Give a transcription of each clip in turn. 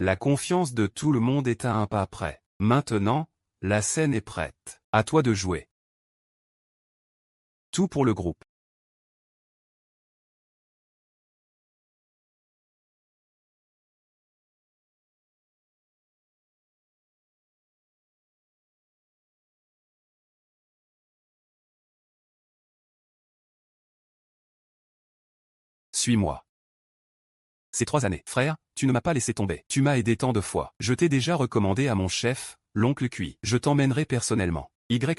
La confiance de tout le monde est à un pas près. Maintenant, la scène est prête. À toi de jouer. Tout pour le groupe. Suis-moi. Ces 3 années, frère, tu ne m'as pas laissé tomber. Tu m'as aidé tant de fois. Je t'ai déjà recommandé à mon chef, l'oncle Kui. Je t'emmènerai personnellement.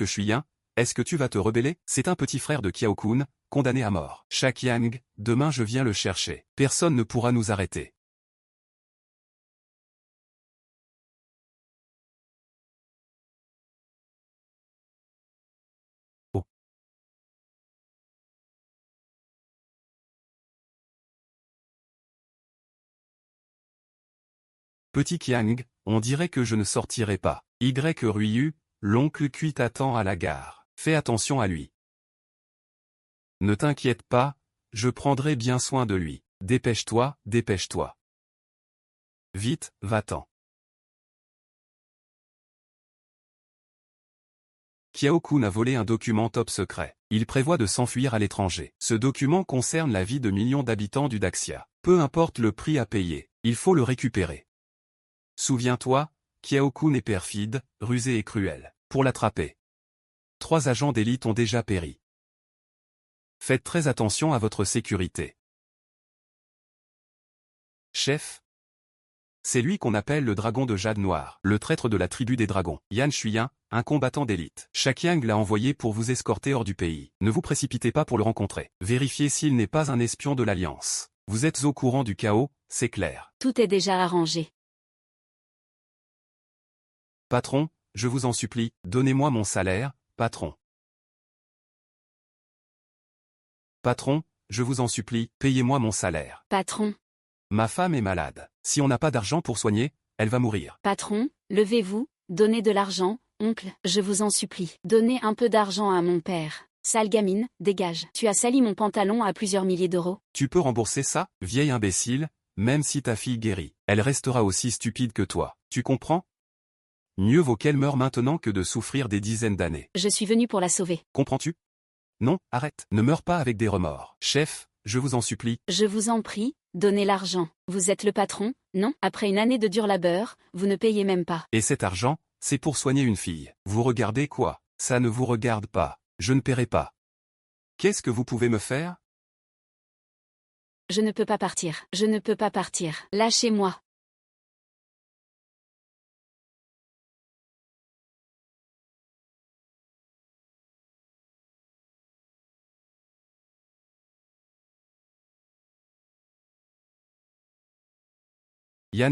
Shuyan, est-ce que tu vas te rebeller? C'est un petit frère de Kiao-kun, condamné à mort. Shakyang, demain je viens le chercher. Personne ne pourra nous arrêter. Oh. Petit Kiang, on dirait que je ne sortirai pas. Ryu, l'oncle Kui t'attend à la gare. Fais attention à lui. Ne t'inquiète pas, je prendrai bien soin de lui. Dépêche-toi, dépêche-toi. Vite, va-t'en. Kiao-kun a volé un document top secret. Il prévoit de s'enfuir à l'étranger. Ce document concerne la vie de millions d'habitants du Daxia. Peu importe le prix à payer, il faut le récupérer. Souviens-toi, Kiao-kun est perfide, rusé et cruel. Pour l'attraper, 3 agents d'élite ont déjà péri. Faites très attention à votre sécurité. Chef, c'est lui qu'on appelle le dragon de jade noir, le traître de la tribu des dragons. Shuyan, un combattant d'élite. Shakyang l'a envoyé pour vous escorter hors du pays. Ne vous précipitez pas pour le rencontrer. Vérifiez s'il n'est pas un espion de l'Alliance. Vous êtes au courant du chaos, c'est clair. Tout est déjà arrangé. Patron, je vous en supplie, donnez-moi mon salaire, patron. Patron, je vous en supplie, payez-moi mon salaire. Patron, Ma femme est malade. Si on n'a pas d'argent pour soigner, elle va mourir. patron, levez-vous, donnez de l'argent, oncle, je vous en supplie. Donnez un peu d'argent à mon père. Sale gamine, dégage. Tu as sali mon pantalon à plusieurs milliers d'euros. Tu peux rembourser ça, vieille imbécile, même si ta fille guérit. Elle restera aussi stupide que toi. Tu comprends? Mieux vaut qu'elle meure maintenant que de souffrir des dizaines d'années. Je suis venu pour la sauver. Comprends-tu? Non, arrête. Ne meurs pas avec des remords. Chef, je vous en supplie. Je vous en prie, donnez l'argent. Vous êtes le patron, non? Après une année de dur labeur, vous ne payez même pas. Et cet argent, c'est pour soigner une fille. Vous regardez quoi? Ça ne vous regarde pas. Je ne paierai pas. Qu'est-ce que vous pouvez me faire? Je ne peux pas partir. Je ne peux pas partir. Lâchez-moi.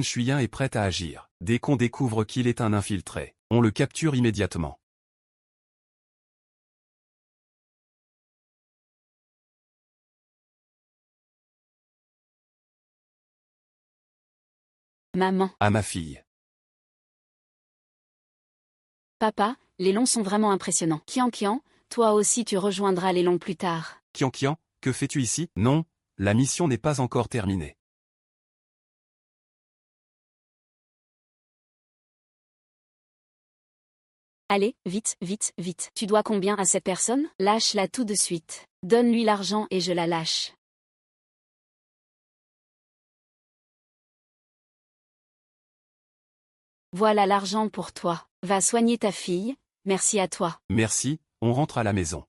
Shuyan est prêt à agir. Dès qu'on découvre qu'il est un infiltré, on le capture immédiatement. Maman. À ma fille. Papa, les longs sont vraiment impressionnants. Kian, toi aussi tu rejoindras les longs plus tard. Kian, que fais-tu ici? Non, la mission n'est pas encore terminée. Allez, vite, vite, vite. Tu dois combien à cette personne? Lâche-la tout de suite. Donne-lui l'argent et je la lâche. Voilà l'argent pour toi. Va soigner ta fille, merci à toi. Merci, on rentre à la maison.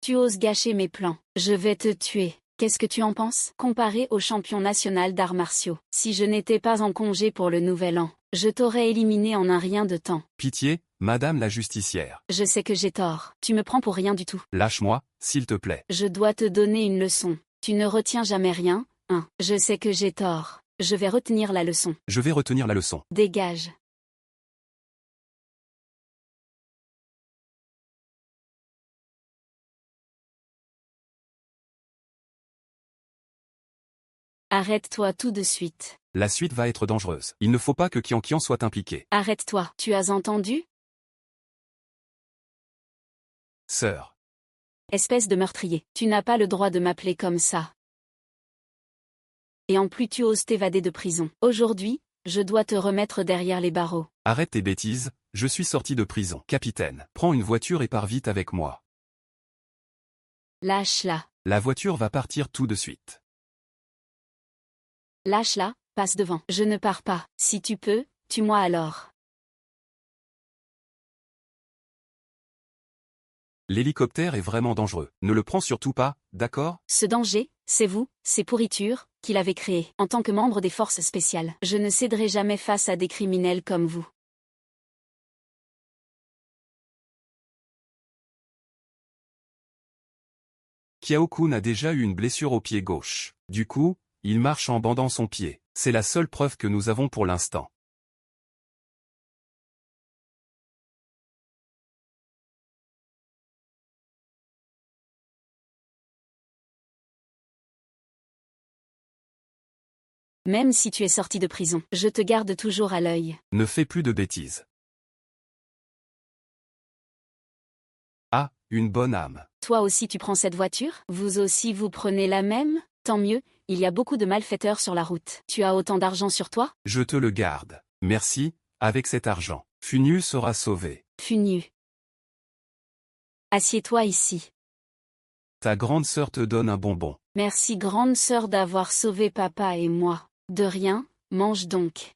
Tu oses gâcher mes plans. Je vais te tuer. Qu'est-ce que tu en penses? Comparé au champion national d'arts martiaux. Si je n'étais pas en congé pour le nouvel an, je t'aurais éliminé en un rien de temps. Pitié, madame la justicière. Je sais que j'ai tort. Tu me prends pour rien du tout. Lâche-moi, s'il te plaît. Je dois te donner une leçon. Tu ne retiens jamais rien, hein. Je sais que j'ai tort. Je vais retenir la leçon. Je vais retenir la leçon. Dégage. Arrête-toi tout de suite. La suite va être dangereuse. Il ne faut pas que Qian soit impliqué. Arrête-toi. Tu as entendu? Sœur. Espèce de meurtrier. Tu n'as pas le droit de m'appeler comme ça. Et en plus tu oses t'évader de prison. Aujourd'hui, je dois te remettre derrière les barreaux. Arrête tes bêtises, je suis sorti de prison. Capitaine, prends une voiture et pars vite avec moi. Lâche-la. La voiture va partir tout de suite. Lâche-la, passe devant. Je ne pars pas. Si tu peux, tue-moi alors. L'hélicoptère est vraiment dangereux. Ne le prends surtout pas, d'accord? Ce danger, c'est vous, ces pourritures, qui l'avez créé. En tant que membre des forces spéciales, je ne céderai jamais face à des criminels comme vous. Qiao-kun a déjà eu une blessure au pied gauche. Du coup, il marche en bandant son pied. C'est la seule preuve que nous avons pour l'instant. Même si tu es sorti de prison, je te garde toujours à l'œil. Ne fais plus de bêtises. Ah, une bonne âme. Toi aussi tu prends cette voiture? Vous aussi vous prenez la même? Tant mieux, il y a beaucoup de malfaiteurs sur la route. Tu as autant d'argent sur toi? Je te le garde. Merci, avec cet argent. Funyu sera sauvé. Funyu. Assieds-toi ici. Ta grande sœur te donne un bonbon. Merci grande sœur d'avoir sauvé papa et moi. De rien, mange donc.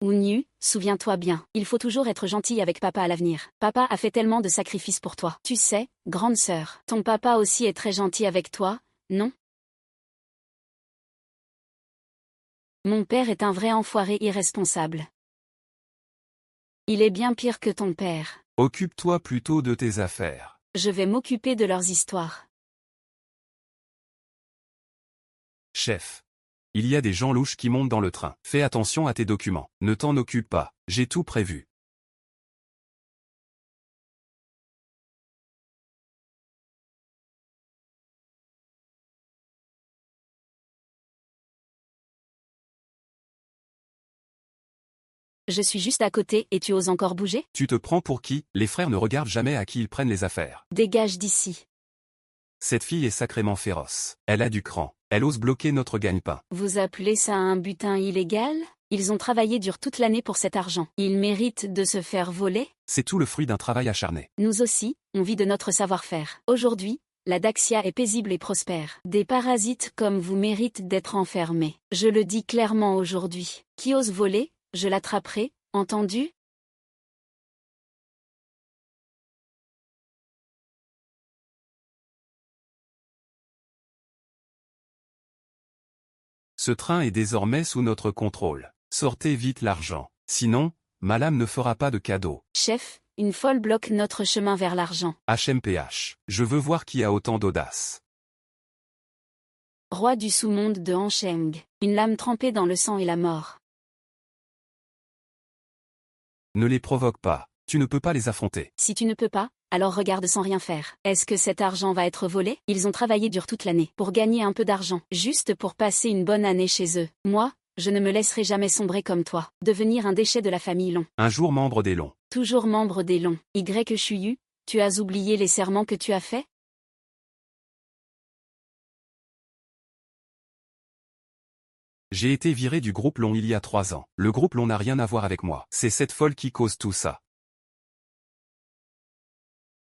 Funyu, souviens-toi bien, il faut toujours être gentil avec papa à l'avenir. Papa a fait tellement de sacrifices pour toi. Tu sais, grande sœur, ton papa aussi est très gentil avec toi, non? Mon père est un vrai enfoiré irresponsable. Il est bien pire que ton père. Occupe-toi plutôt de tes affaires. Je vais m'occuper de leurs histoires. Chef. Il y a des gens louches qui montent dans le train. Fais attention à tes documents. Ne t'en occupe pas. J'ai tout prévu. Je suis juste à côté et tu oses encore bouger? Tu te prends pour qui? Les frères ne regardent jamais à qui ils prennent les affaires. Dégage d'ici. Cette fille est sacrément féroce. Elle a du cran. Elle ose bloquer notre gagne-pain. Vous appelez ça un butin illégal? Ils ont travaillé dur toute l'année pour cet argent. Ils méritent de se faire voler? C'est tout le fruit d'un travail acharné. Nous aussi, on vit de notre savoir-faire. Aujourd'hui, la Daxia est paisible et prospère. Des parasites comme vous méritent d'être enfermés. Je le dis clairement aujourd'hui. Qui ose voler, je l'attraperai, entendu? Ce train est désormais sous notre contrôle. Sortez vite l'argent. Sinon, Malam ne fera pas de cadeau. Chef, une folle bloque notre chemin vers l'argent. HMPH. Je veux voir qui a autant d'audace. Roi du sous-monde de Hansheng. Une lame trempée dans le sang et la mort. Ne les provoque pas. Tu ne peux pas les affronter. Si tu ne peux pas, alors regarde sans rien faire. Est-ce que cet argent va être volé? Ils ont travaillé dur toute l'année pour gagner un peu d'argent, juste pour passer une bonne année chez eux. Moi, je ne me laisserai jamais sombrer comme toi, devenir un déchet de la famille Long. Un jour membre des Longs. Toujours membre des Longs. Shuyu, tu as oublié les serments que tu as faits? J'ai été viré du groupe Long il y a 3 ans. Le groupe Long n'a rien à voir avec moi. C'est cette folle qui cause tout ça.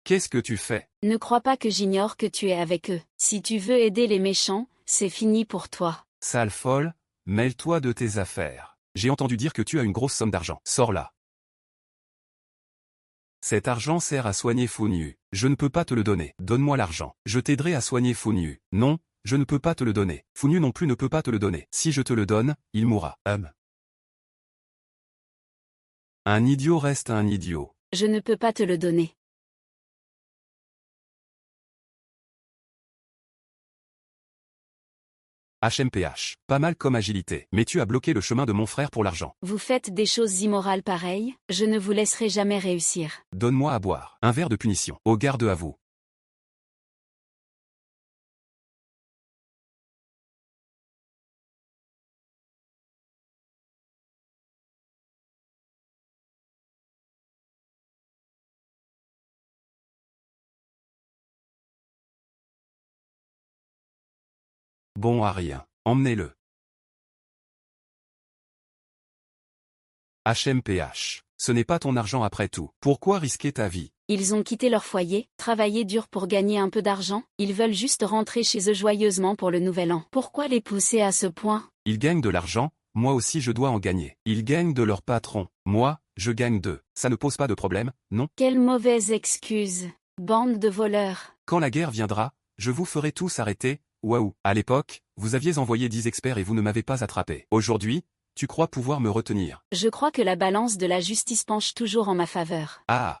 Qu'est-ce que tu fais? Ne crois pas que j'ignore que tu es avec eux. Si tu veux aider les méchants, c'est fini pour toi. Sale folle, mêle-toi de tes affaires. J'ai entendu dire que tu as une grosse somme d'argent. Sors là. Cet argent sert à soigner Funyu. Je ne peux pas te le donner. Donne-moi l'argent. Je t'aiderai à soigner Funyu. Non, je ne peux pas te le donner. Funyu non plus ne peut pas te le donner. Si je te le donne, il mourra. Un idiot reste un idiot. Je ne peux pas te le donner. HMPH. Pas mal comme agilité. Mais tu as bloqué le chemin de mon frère pour l'argent. Vous faites des choses immorales pareilles, je ne vous laisserai jamais réussir. Donne-moi à boire. Un verre de punition. Au garde à vous. Bon à rien. Emmenez-le. HMPH. Ce n'est pas ton argent après tout. Pourquoi risquer ta vie? Ils ont quitté leur foyer, travaillé dur pour gagner un peu d'argent, ils veulent juste rentrer chez eux joyeusement pour le nouvel an. Pourquoi les pousser à ce point? Ils gagnent de l'argent, moi aussi je dois en gagner. Ils gagnent de leur patron, moi, je gagne d'eux. Ça ne pose pas de problème, non? Quelle mauvaise excuse. Bande de voleurs. Quand la guerre viendra, je vous ferai tous arrêter. Waouh. À l'époque, vous aviez envoyé 10 experts et vous ne m'avez pas attrapé. Aujourd'hui, tu crois pouvoir me retenir? Je crois que la balance de la justice penche toujours en ma faveur. Ah.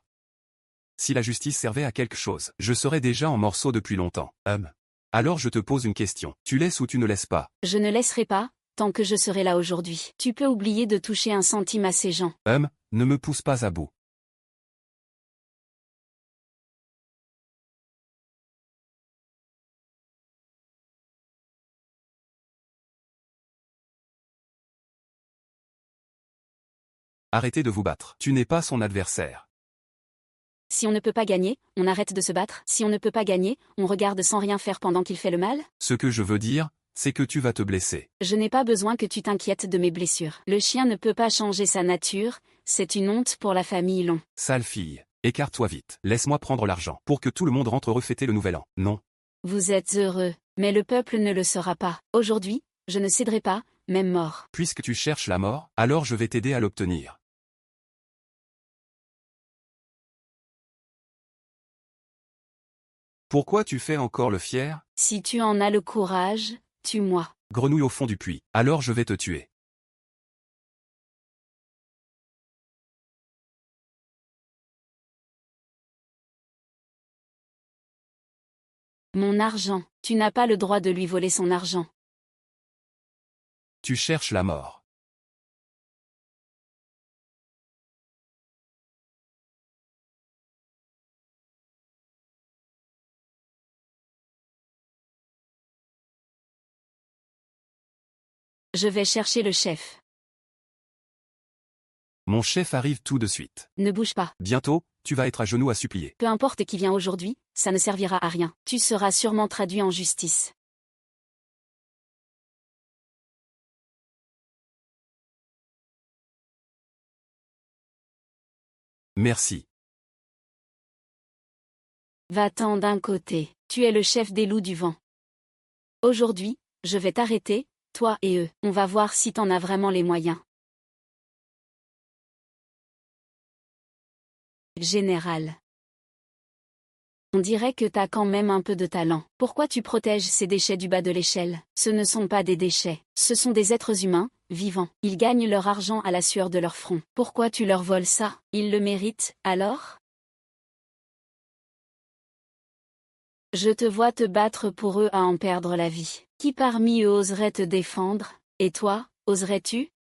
Si la justice servait à quelque chose, je serais déjà en morceaux depuis longtemps. Alors je te pose une question. Tu laisses ou tu ne laisses pas? Je ne laisserai pas, tant que je serai là aujourd'hui. Tu peux oublier de toucher un centime à ces gens. Ne me pousse pas à bout. Arrêtez de vous battre. Tu n'es pas son adversaire. Si on ne peut pas gagner, on arrête de se battre. Si on ne peut pas gagner, on regarde sans rien faire pendant qu'il fait le mal. Ce que je veux dire, c'est que tu vas te blesser. Je n'ai pas besoin que tu t'inquiètes de mes blessures. Le chien ne peut pas changer sa nature, c'est une honte pour la famille Long. Sale fille, écarte-toi vite. Laisse-moi prendre l'argent pour que tout le monde rentre heureux fêter le nouvel an. Non. Vous êtes heureux, mais le peuple ne le sera pas. Aujourd'hui, je ne céderai pas, même mort. Puisque tu cherches la mort, alors je vais t'aider à l'obtenir. Pourquoi tu fais encore le fier? Si tu en as le courage, tue-moi. Grenouille au fond du puits. Alors je vais te tuer. Mon argent, tu n'as pas le droit de lui voler son argent. Tu cherches la mort. Je vais chercher le chef. Mon chef arrive tout de suite. Ne bouge pas. Bientôt, tu vas être à genoux à supplier. Peu importe qui vient aujourd'hui, ça ne servira à rien. Tu seras sûrement traduit en justice. Merci. Va-t'en d'un côté, tu es le chef des loups du vent. Aujourd'hui, je vais t'arrêter, toi et eux. On va voir si t'en as vraiment les moyens. Général. On dirait que t'as quand même un peu de talent. Pourquoi tu protèges ces déchets du bas de l'échelle? Ce ne sont pas des déchets. Ce sont des êtres humains, vivants. Ils gagnent leur argent à la sueur de leur front. Pourquoi tu leur voles ça? Ils le méritent, alors? Je te vois te battre pour eux à en perdre la vie. Qui parmi eux oserait te défendre? Et toi, oserais-tu?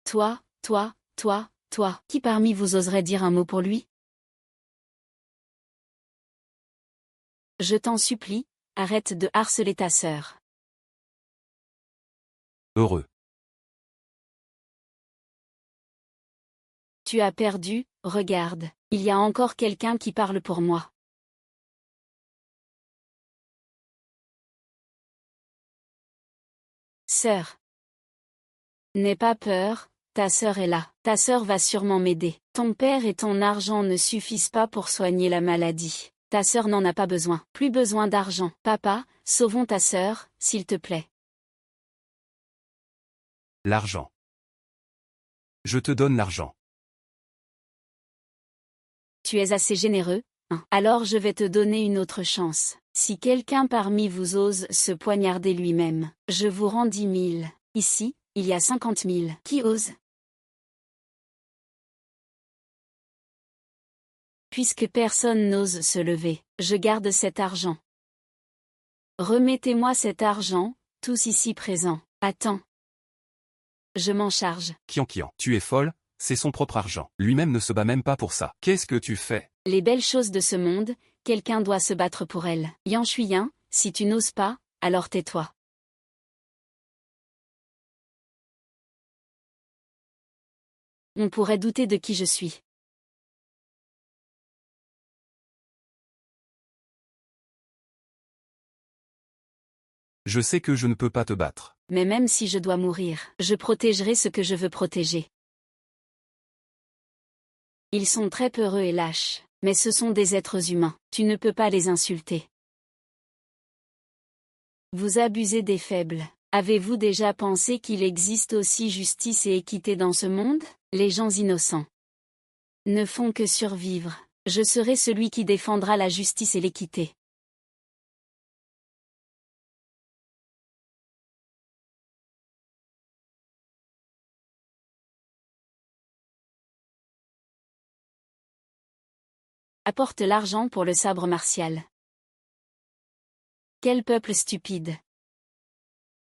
Toi, qui parmi vous oserait dire un mot pour lui? Je t'en supplie, arrête de harceler ta sœur. Heureux. Tu as perdu, regarde, il y a encore quelqu'un qui parle pour moi. Sœur. N'aie pas peur, ta sœur est là. Ta sœur va sûrement m'aider. Ton père et ton argent ne suffisent pas pour soigner la maladie. Ta sœur n'en a pas besoin. Plus besoin d'argent. Papa, sauvons ta sœur, s'il te plaît. L'argent. Je te donne l'argent. Tu es assez généreux, hein. Alors je vais te donner une autre chance. Si quelqu'un parmi vous ose se poignarder lui-même, je vous rends 10 000. Ici, il y a 50 000. Qui ose? Puisque personne n'ose se lever, je garde cet argent. Remettez-moi cet argent, tous ici présents. Attends. Je m'en charge. Kian, tu es folle, c'est son propre argent. Lui-même ne se bat même pas pour ça. Qu'est-ce que tu fais? Les belles choses de ce monde, quelqu'un doit se battre pour elles. Yan Shuyan, si tu n'oses pas, alors tais-toi. On pourrait douter de qui je suis. Je sais que je ne peux pas te battre. Mais même si je dois mourir, je protégerai ce que je veux protéger. Ils sont très peureux et lâches, mais ce sont des êtres humains, tu ne peux pas les insulter. Vous abusez des faibles. Avez-vous déjà pensé qu'il existe aussi justice et équité dans ce monde? Les gens innocents ne font que survivre. Je serai celui qui défendra la justice et l'équité. Apporte l'argent pour le sabre martial. Quel peuple stupide!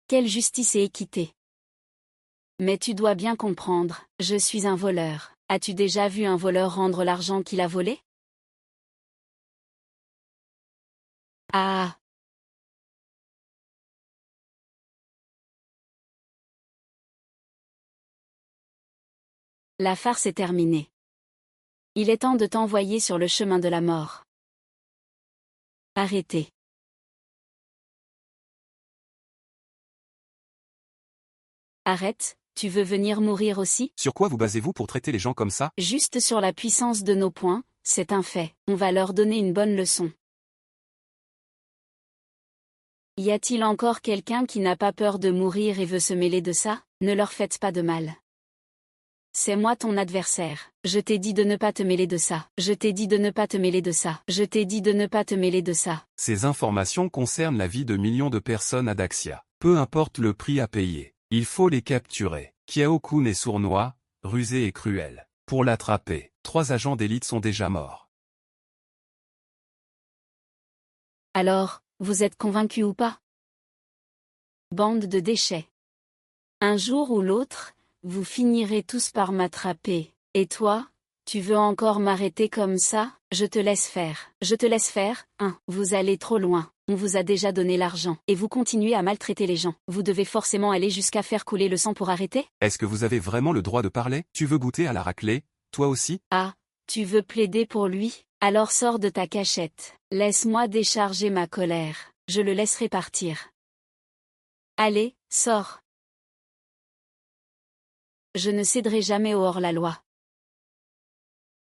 Quelle justice et équité! Mais tu dois bien comprendre, je suis un voleur. As-tu déjà vu un voleur rendre l'argent qu'il a volé? Ah! La farce est terminée. Il est temps de t'envoyer sur le chemin de la mort. Arrêtez. Arrête, tu veux venir mourir aussi? Sur quoi vous basez-vous pour traiter les gens comme ça? Juste sur la puissance de nos poings, c'est un fait. On va leur donner une bonne leçon. Y a-t-il encore quelqu'un qui n'a pas peur de mourir et veut se mêler de ça? Ne leur faites pas de mal. C'est moi ton adversaire. Je t'ai dit de ne pas te mêler de ça. Je t'ai dit de ne pas te mêler de ça. Je t'ai dit de ne pas te mêler de ça. Ces informations concernent la vie de millions de personnes à Daxia. Peu importe le prix à payer, il faut les capturer. Kiao-kun est sournois, rusé et cruel. Pour l'attraper, 3 agents d'élite sont déjà morts. Alors, vous êtes convaincus ou pas? Bande de déchets. Un jour ou l'autre, vous finirez tous par m'attraper. Et toi, tu veux encore m'arrêter comme ça? Je te laisse faire. Je te laisse faire. Vous allez trop loin. On vous a déjà donné l'argent. Et vous continuez à maltraiter les gens. Vous devez forcément aller jusqu'à faire couler le sang pour arrêter? Est-ce que vous avez vraiment le droit de parler? Tu veux goûter à la raclée, toi aussi? Ah, tu veux plaider pour lui? Alors sors de ta cachette. Laisse-moi décharger ma colère. Je le laisserai partir. Allez, sors. Je ne céderai jamais au hors-la-loi.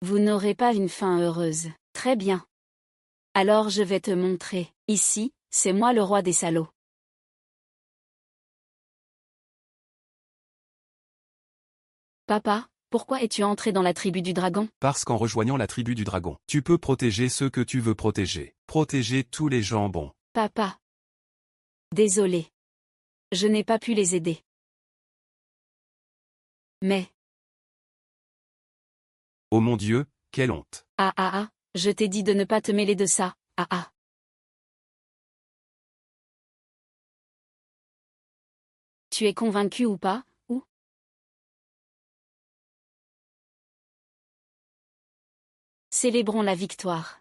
Vous n'aurez pas une fin heureuse. Très bien. Alors je vais te montrer. Ici, c'est moi le roi des salauds. Papa, pourquoi es-tu entré dans la tribu du dragon? Parce qu'en rejoignant la tribu du dragon, tu peux protéger ceux que tu veux protéger. Protéger tous les gens bons. Papa. Désolé. Je n'ai pas pu les aider. Mais... Oh mon Dieu, quelle honte. Je t'ai dit de ne pas te mêler de ça. Tu es convaincu ou pas, ou? Célébrons la victoire.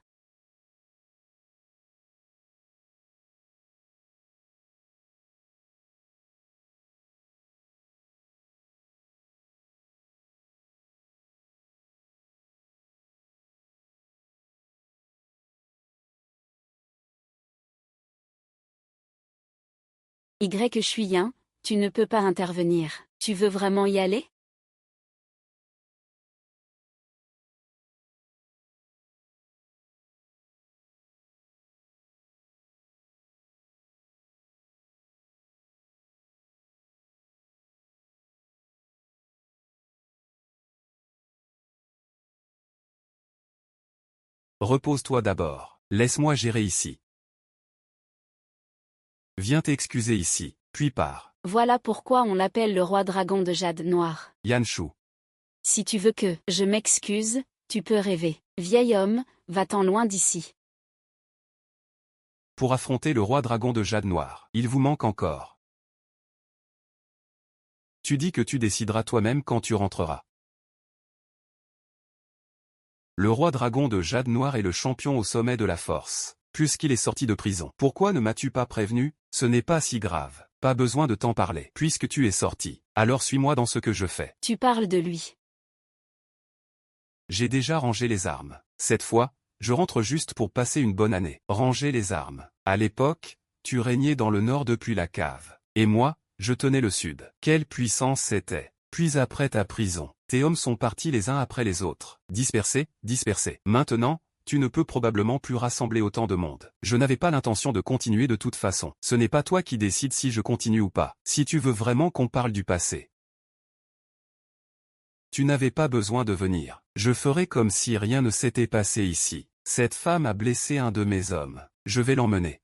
Je suis un, tu ne peux pas intervenir. Tu veux vraiment y aller? Repose-toi d'abord. Laisse-moi gérer ici. Viens t'excuser ici, puis pars. Voilà pourquoi on l'appelle le roi dragon de jade noir. Yanshu. Si tu veux que je m'excuse, tu peux rêver. Vieil homme, va-t'en loin d'ici. Pour affronter le roi dragon de jade noir, il vous manque encore. Tu dis que tu décideras toi-même quand tu rentreras. Le roi dragon de jade noir est le champion au sommet de la force, puisqu'il est sorti de prison. Pourquoi ne m'as-tu pas prévenu? Ce n'est pas si grave. Pas besoin de t'en parler. Puisque tu es sorti, alors suis-moi dans ce que je fais. Tu parles de lui. J'ai déjà rangé les armes. Cette fois, je rentre juste pour passer une bonne année. Ranger les armes. À l'époque, tu régnais dans le nord depuis la cave. Et moi, je tenais le sud. Quelle puissance c'était! Puis après ta prison, tes hommes sont partis les uns après les autres. Dispersés, dispersés. Maintenant, tu ne peux probablement plus rassembler autant de monde. Je n'avais pas l'intention de continuer de toute façon. Ce n'est pas toi qui décides si je continue ou pas. Si tu veux vraiment qu'on parle du passé, tu n'avais pas besoin de venir. Je ferai comme si rien ne s'était passé ici. Cette femme a blessé un de mes hommes. Je vais l'emmener.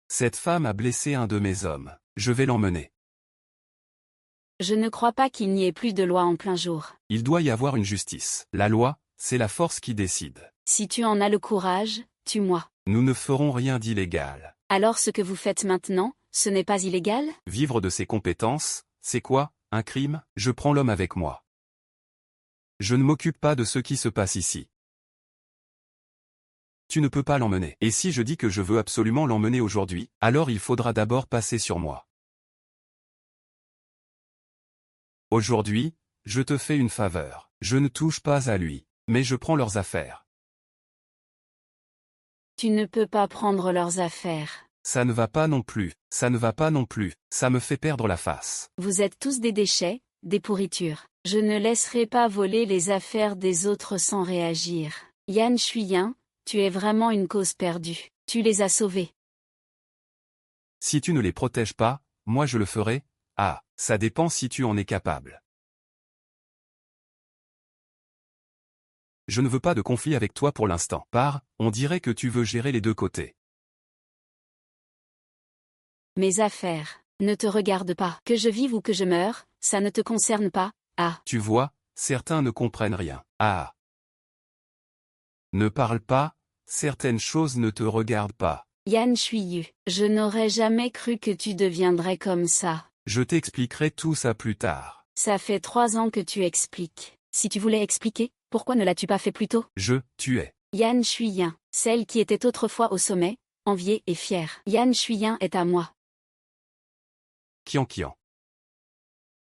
Cette femme a blessé un de mes hommes. Je vais l'emmener. Je ne crois pas qu'il n'y ait plus de loi en plein jour. Il doit y avoir une justice. La loi, c'est la force qui décide. Si tu en as le courage, tue-moi. Nous ne ferons rien d'illégal. Alors ce que vous faites maintenant, ce n'est pas illégal? Vivre de ses compétences, c'est quoi, un crime? Je prends l'homme avec moi. Je ne m'occupe pas de ce qui se passe ici. Tu ne peux pas l'emmener. Et si je dis que je veux absolument l'emmener aujourd'hui, alors il faudra d'abord passer sur moi. Aujourd'hui, je te fais une faveur. Je ne touche pas à lui, mais je prends leurs affaires. Tu ne peux pas prendre leurs affaires. Ça ne va pas non plus, ça ne va pas non plus, ça me fait perdre la face. Vous êtes tous des déchets, des pourritures. Je ne laisserai pas voler les affaires des autres sans réagir. Yan Shuyan, tu es vraiment une cause perdue. Tu les as sauvés. Si tu ne les protèges pas, moi je le ferai. Ah, ça dépend si tu en es capable. Je ne veux pas de conflit avec toi pour l'instant. On dirait que tu veux gérer les deux côtés. Mes affaires ne te regardent pas. Que je vive ou que je meure, ça ne te concerne pas. Ah. Tu vois, certains ne comprennent rien. Ah. Ne parle pas, certaines choses ne te regardent pas. Yan Shuyu, je n'aurais jamais cru que tu deviendrais comme ça. Je t'expliquerai tout ça plus tard. Ça fait 3 ans que tu expliques. Si tu voulais expliquer, pourquoi ne l'as-tu pas fait plus tôt? Tu es. Yan Shuyan, celle qui était autrefois au sommet, enviée et fière. Yan Shuyan est à moi. Kian.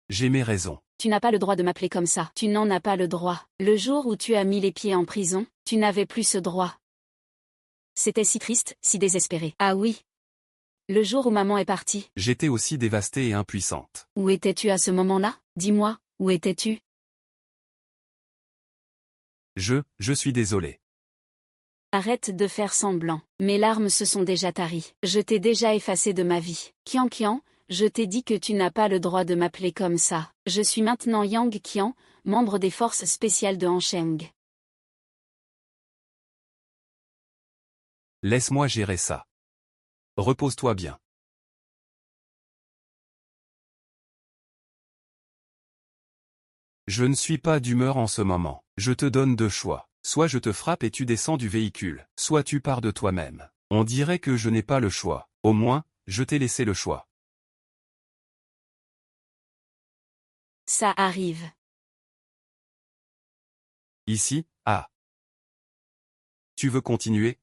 J'ai mes raisons. Tu n'as pas le droit de m'appeler comme ça. Tu n'en as pas le droit. Le jour où tu as mis les pieds en prison, tu n'avais plus ce droit. C'était si triste, si désespéré. Ah oui. Le jour où maman est partie. J'étais aussi dévastée et impuissante. Où étais-tu à ce moment-là? Dis-moi, où étais-tu? Je suis désolé. Arrête de faire semblant. Mes larmes se sont déjà taries. Je t'ai déjà effacé de ma vie. Kian, je t'ai dit que tu n'as pas le droit de m'appeler comme ça. Je suis maintenant Yang Qian, membre des forces spéciales de Hansheng. Laisse-moi gérer ça. Repose-toi bien. Je ne suis pas d'humeur en ce moment. Je te donne 2 choix. Soit je te frappe et tu descends du véhicule, soit tu pars de toi-même. On dirait que je n'ai pas le choix. Au moins, je t'ai laissé le choix. Ça arrive. Ici, ah. Tu veux continuer?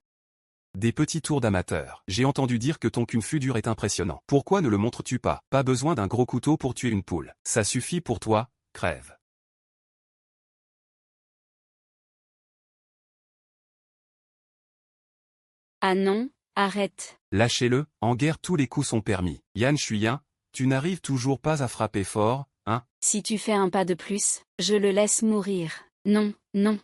Des petits tours d'amateur. J'ai entendu dire que ton kung fu dur est impressionnant. Pourquoi ne le montres-tu pas? Pas besoin d'un gros couteau pour tuer une poule. Ça suffit pour toi, crève. Ah non, arrête. Lâchez-le, en guerre tous les coups sont permis. Yan Shuyan, tu n'arrives toujours pas à frapper fort, hein? Si tu fais un pas de plus, je le laisse mourir. Non.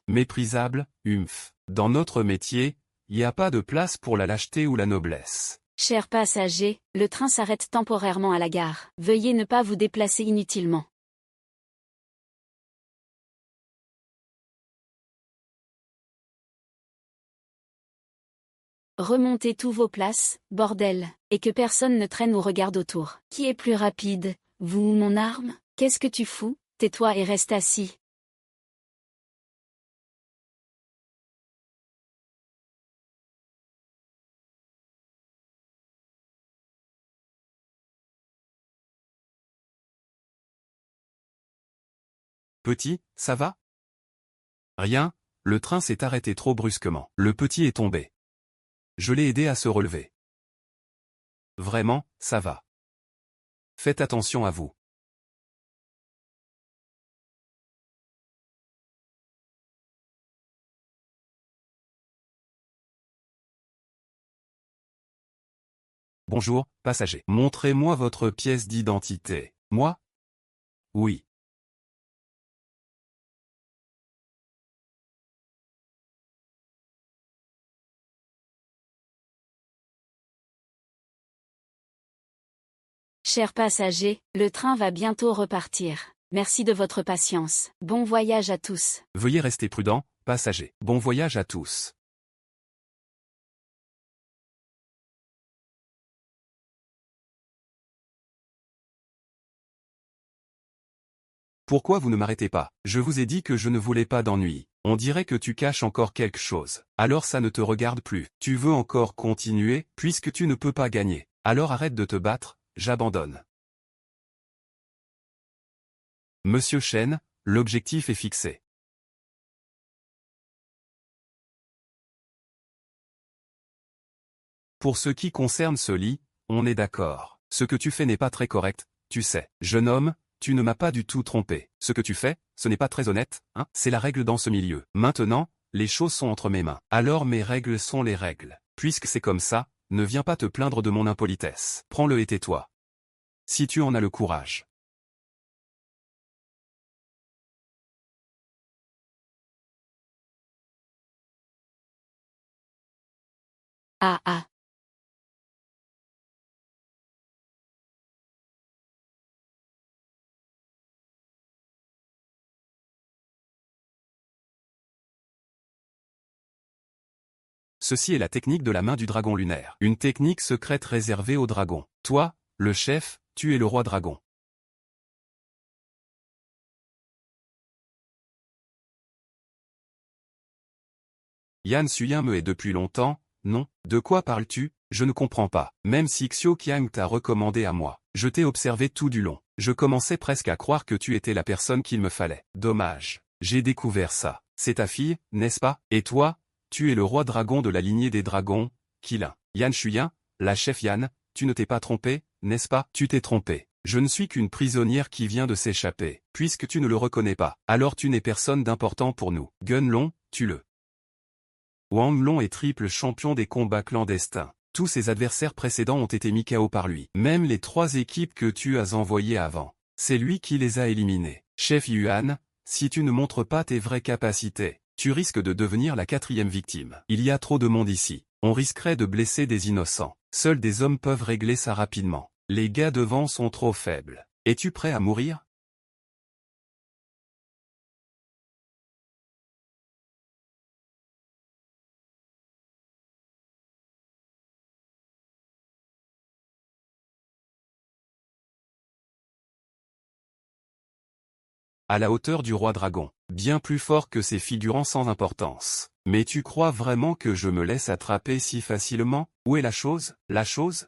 Méprisable, humph. Dans notre métier, il n'y a pas de place pour la lâcheté ou la noblesse. Chers passagers, le train s'arrête temporairement à la gare. Veuillez ne pas vous déplacer inutilement. Remontez tous vos places, bordel, et que personne ne traîne ou regarde autour. Qui est plus rapide, vous ou mon arme? Qu'est-ce que tu fous? Tais-toi et reste assis. Petit, ça va? Rien, le train s'est arrêté trop brusquement. Le petit est tombé. Je l'ai aidé à se relever. Vraiment, ça va. Faites attention à vous. Bonjour, passager. Montrez-moi votre pièce d'identité. Moi? Oui. Chers passagers, le train va bientôt repartir. Merci de votre patience. Bon voyage à tous. Veuillez rester prudent, passager. Bon voyage à tous. Pourquoi vous ne m'arrêtez pas? Je vous ai dit que je ne voulais pas d'ennui. On dirait que tu caches encore quelque chose. Alors ça ne te regarde plus. Tu veux encore continuer, puisque tu ne peux pas gagner. Alors arrête de te battre, j'abandonne. Monsieur Chen, l'objectif est fixé. Pour ce qui concerne ce lit, on est d'accord. Ce que tu fais n'est pas très correct, tu sais. Jeune homme, tu ne m'as pas du tout trompé. Ce que tu fais, ce n'est pas très honnête, hein? C'est la règle dans ce milieu. Maintenant, les choses sont entre mes mains. Alors mes règles sont les règles. Puisque c'est comme ça, ne viens pas te plaindre de mon impolitesse. Prends-le et tais-toi. Si tu en as le courage. Ah ah. Ceci est la technique de la main du dragon lunaire. Une technique secrète réservée aux dragons. Toi, le chef, tu es le roi dragon. Yan Suyin me hait depuis longtemps, non? De quoi parles-tu? Je ne comprends pas. Même si Xiao Qiang t'a recommandé à moi. Je t'ai observé tout du long. Je commençais presque à croire que tu étais la personne qu'il me fallait. Dommage. J'ai découvert ça. C'est ta fille, n'est-ce pas? Et toi? Tu es le roi dragon de la lignée des dragons, Qilin. Yan Shuyan, la chef Yan, tu ne t'es pas trompé, n'est-ce pas? Tu t'es trompé. Je ne suis qu'une prisonnière qui vient de s'échapper. Puisque tu ne le reconnais pas, alors tu n'es personne d'important pour nous. Gunlong, tue-le. Wang Long est triple champion des combats clandestins. Tous ses adversaires précédents ont été mis KO par lui. Même les 3 équipes que tu as envoyées avant. C'est lui qui les a éliminés. Chef Yuan, si tu ne montres pas tes vraies capacités, tu risques de devenir la 4e victime. Il y a trop de monde ici. On risquerait de blesser des innocents. Seuls des hommes peuvent régler ça rapidement. Les gars devant sont trop faibles. Es-tu prêt à mourir? À la hauteur du roi dragon, bien plus fort que ces figurants sans importance. Mais tu crois vraiment que je me laisse attraper si facilement? Où est la chose? La chose?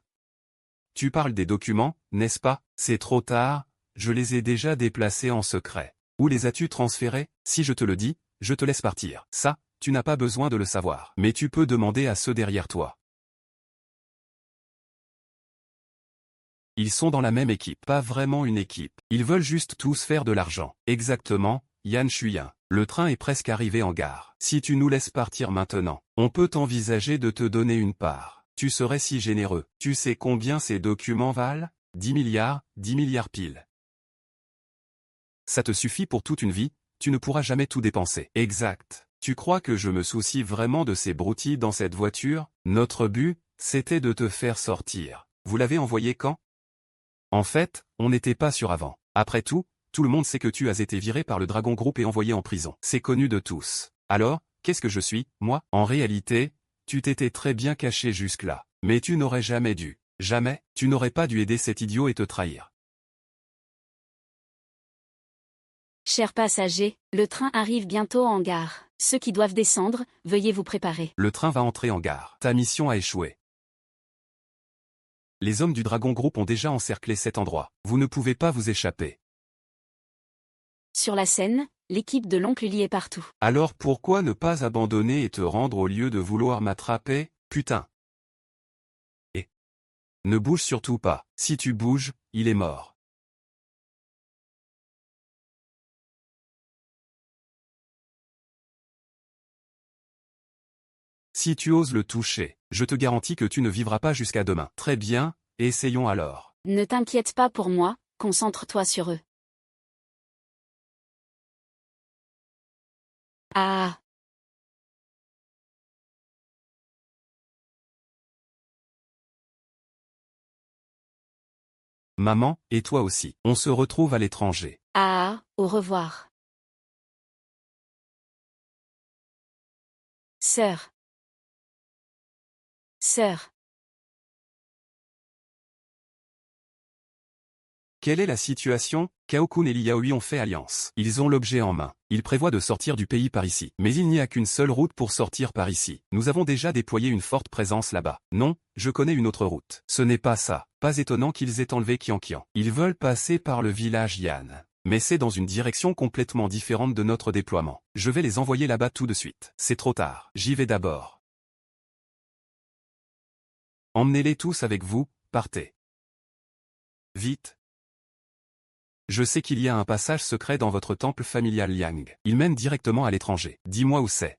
Tu parles des documents, n'est-ce pas? C'est trop tard, je les ai déjà déplacés en secret. Où les as-tu transférés? Si je te le dis, je te laisse partir. Ça, tu n'as pas besoin de le savoir. Mais tu peux demander à ceux derrière toi. Ils sont dans la même équipe. Pas vraiment une équipe. Ils veulent juste tous faire de l'argent. Exactement, Yan Shuyan. Le train est presque arrivé en gare. Si tu nous laisses partir maintenant, on peut envisager de te donner une part. Tu serais si généreux. Tu sais combien ces documents valent? 10 milliards pile. Ça te suffit pour toute une vie, tu ne pourras jamais tout dépenser. Exact. Tu crois que je me soucie vraiment de ces broutilles dans cette voiture? Notre but, c'était de te faire sortir. Vous l'avez envoyé quand? En fait, on n'était pas sûr avant. Après tout le monde sait que tu as été viré par le Dragon Group et envoyé en prison. C'est connu de tous. Alors, qu'est-ce que je suis, moi? En réalité, tu t'étais très bien caché jusque-là. Mais tu n'aurais jamais dû. Jamais, tu n'aurais pas dû aider cet idiot et te trahir. Chers passagers, le train arrive bientôt en gare. Ceux qui doivent descendre, veuillez vous préparer. Le train va entrer en gare. Ta mission a échoué. Les hommes du Dragon Group ont déjà encerclé cet endroit. Vous ne pouvez pas vous échapper. Sur la scène, l'équipe de l'oncle Lee est partout. Alors pourquoi ne pas abandonner et te rendre au lieu de vouloir m'attraper, putain? Et ne bouge surtout pas. Si tu bouges, il est mort. Si tu oses le toucher, je te garantis que tu ne vivras pas jusqu'à demain. Très bien, essayons alors. Ne t'inquiète pas pour moi, concentre-toi sur eux. Ah, Maman, et toi aussi. On se retrouve à l'étranger. ah, au revoir. Sœur. Sœur. Quelle est la situation? Kao-kun et Liaoi ont fait alliance. Ils ont l'objet en main. Ils prévoient de sortir du pays par ici. Mais il n'y a qu'une seule route pour sortir par ici. Nous avons déjà déployé une forte présence là-bas. Non, je connais une autre route. Ce n'est pas ça. Pas étonnant qu'ils aient enlevé Kian. Ils veulent passer par le village Yan. Mais c'est dans une direction complètement différente de notre déploiement. Je vais les envoyer là-bas tout de suite. C'est trop tard. J'y vais d'abord. Emmenez-les tous avec vous, partez. Vite. Je sais qu'il y a un passage secret dans votre temple familial Liang. Il mène directement à l'étranger. Dis-moi où c'est.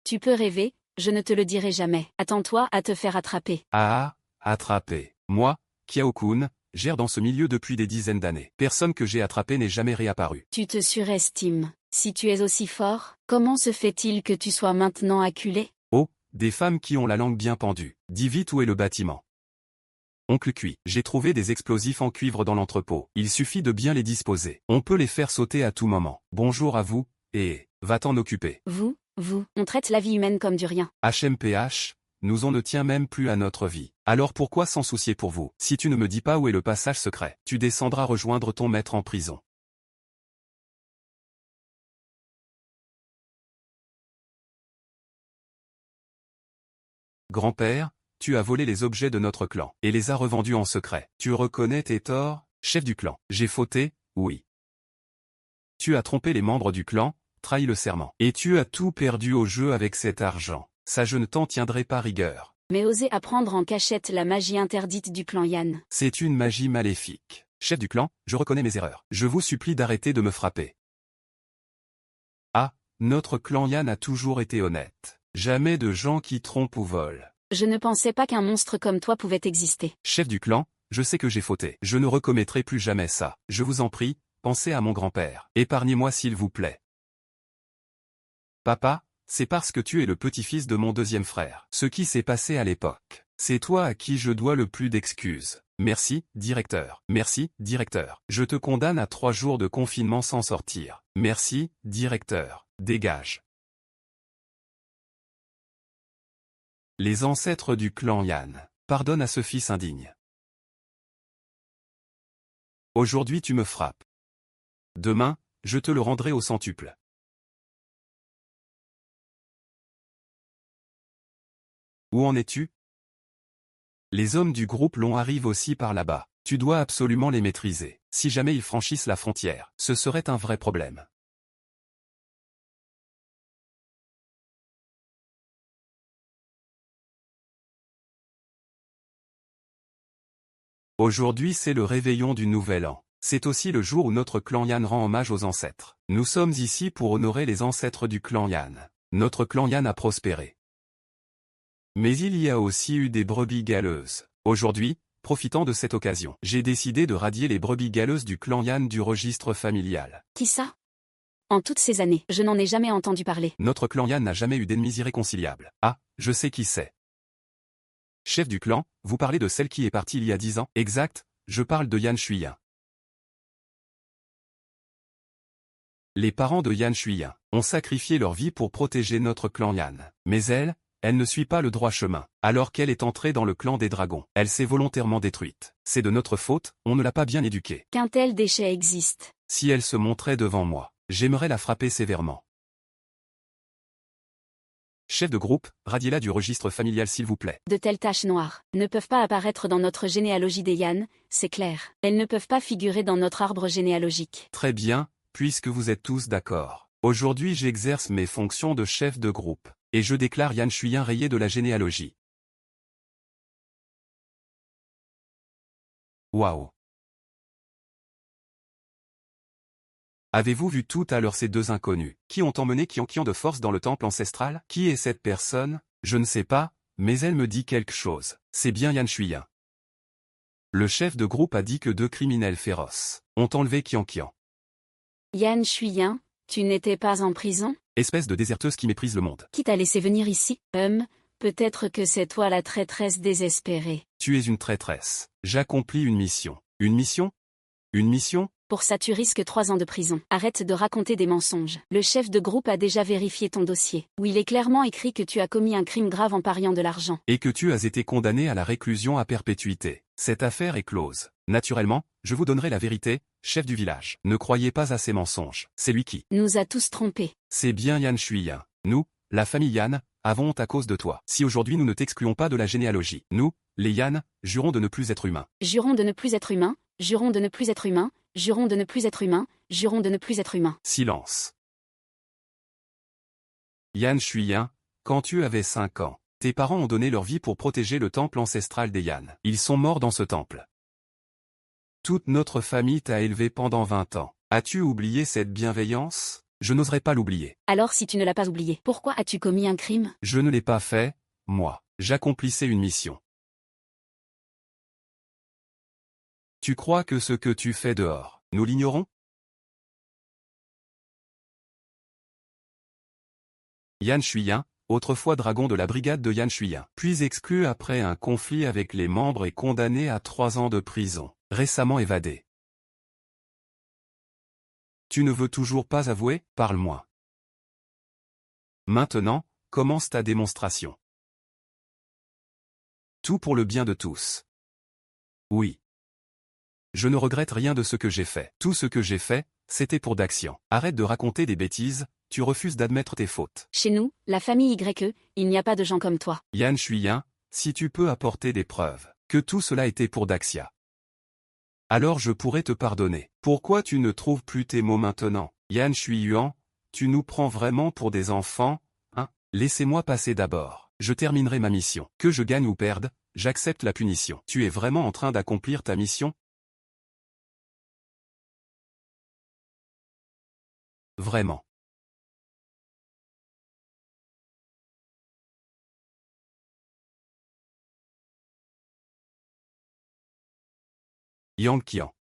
Tu peux rêver, je ne te le dirai jamais. Attends-toi à te faire attraper. Ah, attrapé. Moi, Kiao-kun, gère dans ce milieu depuis des dizaines d'années. Personne que j'ai attrapé n'est jamais réapparu. Tu te surestimes. Si tu es aussi fort, comment se fait-il que tu sois maintenant acculé? Oh, des femmes qui ont la langue bien pendue. Dis vite où est le bâtiment. Oncle Cui, j'ai trouvé des explosifs en cuivre dans l'entrepôt. Il suffit de bien les disposer. On peut les faire sauter à tout moment. Bonjour à vous, et va t'en occuper. Vous, on traite la vie humaine comme du rien. HMPH, nous on ne tient même plus à notre vie. Alors pourquoi s'en soucier pour vous? Si tu ne me dis pas où est le passage secret, tu descendras rejoindre ton maître en prison. Grand-père, tu as volé les objets de notre clan, et les as revendus en secret. Tu reconnais tes torts, chef du clan? J'ai fauté, oui. Tu as trompé les membres du clan, trahi le serment. Et tu as tout perdu au jeu avec cet argent. Ça je ne t'en tiendrai pas rigueur. Mais oser apprendre en cachette la magie interdite du clan Yan. C'est une magie maléfique. Chef du clan, je reconnais mes erreurs. Je vous supplie d'arrêter de me frapper. Ah, notre clan Yan a toujours été honnête. Jamais de gens qui trompent ou volent. Je ne pensais pas qu'un monstre comme toi pouvait exister. Chef du clan, je sais que j'ai fauté. Je ne recommettrai plus jamais ça. Je vous en prie, pensez à mon grand-père. Épargnez-moi s'il vous plaît. Papa, c'est parce que tu es le petit-fils de mon deuxième frère. Ce qui s'est passé à l'époque. C'est toi à qui je dois le plus d'excuses. Merci, directeur. Merci, directeur. Je te condamne à 3 jours de confinement sans sortir. Merci, directeur. Dégage. Les ancêtres du clan Yan. Pardonne à ce fils indigne. Aujourd'hui tu me frappes. Demain, je te le rendrai au centuple. Où en es-tu? Les hommes du groupe Long arrivent aussi par là-bas. Tu dois absolument les maîtriser. Si jamais ils franchissent la frontière, ce serait un vrai problème. Aujourd'hui c'est le réveillon du Nouvel An. C'est aussi le jour où notre clan Yan rend hommage aux ancêtres. Nous sommes ici pour honorer les ancêtres du clan Yan. Notre clan Yan a prospéré. Mais il y a aussi eu des brebis galeuses. Aujourd'hui, profitant de cette occasion, j'ai décidé de radier les brebis galeuses du clan Yan du registre familial. Qui ça? En toutes ces années, je n'en ai jamais entendu parler. Notre clan Yan n'a jamais eu d'ennemis irréconciliables. Ah, je sais qui c'est. Chef du clan, vous parlez de celle qui est partie il y a 10 ans? Exact, je parle de Yan Shuiyin. Les parents de Yan Shuiyin ont sacrifié leur vie pour protéger notre clan Yan. Mais elle ne suit pas le droit chemin. Alors qu'elle est entrée dans le clan des dragons, elle s'est volontairement détruite. C'est de notre faute, on ne l'a pas bien éduquée. Qu'un tel déchet existe. Si elle se montrait devant moi, j'aimerais la frapper sévèrement. Chef de groupe, radiez-la du registre familial s'il vous plaît. De telles taches noires ne peuvent pas apparaître dans notre généalogie des Yan, c'est clair. Elles ne peuvent pas figurer dans notre arbre généalogique. Très bien, puisque vous êtes tous d'accord. Aujourd'hui j'exerce mes fonctions de chef de groupe, et je déclare Yan Shuiyin rayé de la généalogie. Waouh. Avez-vous vu tout à l'heure ces deux inconnus, qui ont emmené Qianqian de force dans le temple ancestral? Qui est cette personne? Je ne sais pas, mais elle me dit quelque chose. C'est bien Yan Shuiyan. Le chef de groupe a dit que deux criminels féroces ont enlevé Qianqian. Yan Shuiyan, tu n'étais pas en prison? Espèce de déserteuse qui méprise le monde. Qui t'a laissé venir ici? Peut-être que c'est toi la traîtresse désespérée. Tu es une traîtresse. J'accomplis une mission. Une mission? Une mission? Pour ça tu risques 3 ans de prison. Arrête de raconter des mensonges. Le chef de groupe a déjà vérifié ton dossier, où il est clairement écrit que tu as commis un crime grave en pariant de l'argent. Et que tu as été condamné à la réclusion à perpétuité. Cette affaire est close. Naturellement, je vous donnerai la vérité, chef du village. Ne croyez pas à ces mensonges. C'est lui qui nous a tous trompés. C'est bien Yan Shuiyan. Nous, la famille Yan, avons honte à cause de toi. Si aujourd'hui nous ne t'excluons pas de la généalogie, nous, les Yan, jurons de ne plus être humains. Jurons de ne plus être humains, jurons de ne plus être humains, jurons de ne plus être humains, jurons de ne plus être humains. Silence. Yan Shuiyan, quand tu avais 5 ans, tes parents ont donné leur vie pour protéger le temple ancestral des Yan. Ils sont morts dans ce temple. Toute notre famille t'a élevé pendant 20 ans. As-tu oublié cette bienveillance? Je n'oserais pas l'oublier. Alors si tu ne l'as pas oublié, pourquoi as-tu commis un crime? Je ne l'ai pas fait, moi. J'accomplissais une mission. Tu crois que ce que tu fais dehors, nous l'ignorons? Yan Shuiyan, autrefois dragon de la brigade de Yan Shuiyan, puis exclu après un conflit avec les membres et condamné à 3 ans de prison, récemment évadé. Tu ne veux toujours pas avouer? Parle-moi. Maintenant, commence ta démonstration. Tout pour le bien de tous. Oui. Je ne regrette rien de ce que j'ai fait. Tout ce que j'ai fait, c'était pour Daxian. Arrête de raconter des bêtises, tu refuses d'admettre tes fautes. Chez nous, la famille YE, il n'y a pas de gens comme toi. Yan Shuiyan, si tu peux apporter des preuves que tout cela était pour Daxia, alors je pourrais te pardonner. Pourquoi tu ne trouves plus tes mots maintenant? Yan Shuiyan, tu nous prends vraiment pour des enfants, hein? Laissez-moi passer d'abord. Je terminerai ma mission. Que je gagne ou perde, j'accepte la punition. Tu es vraiment en train d'accomplir ta mission? Vraiment. Yang Qian.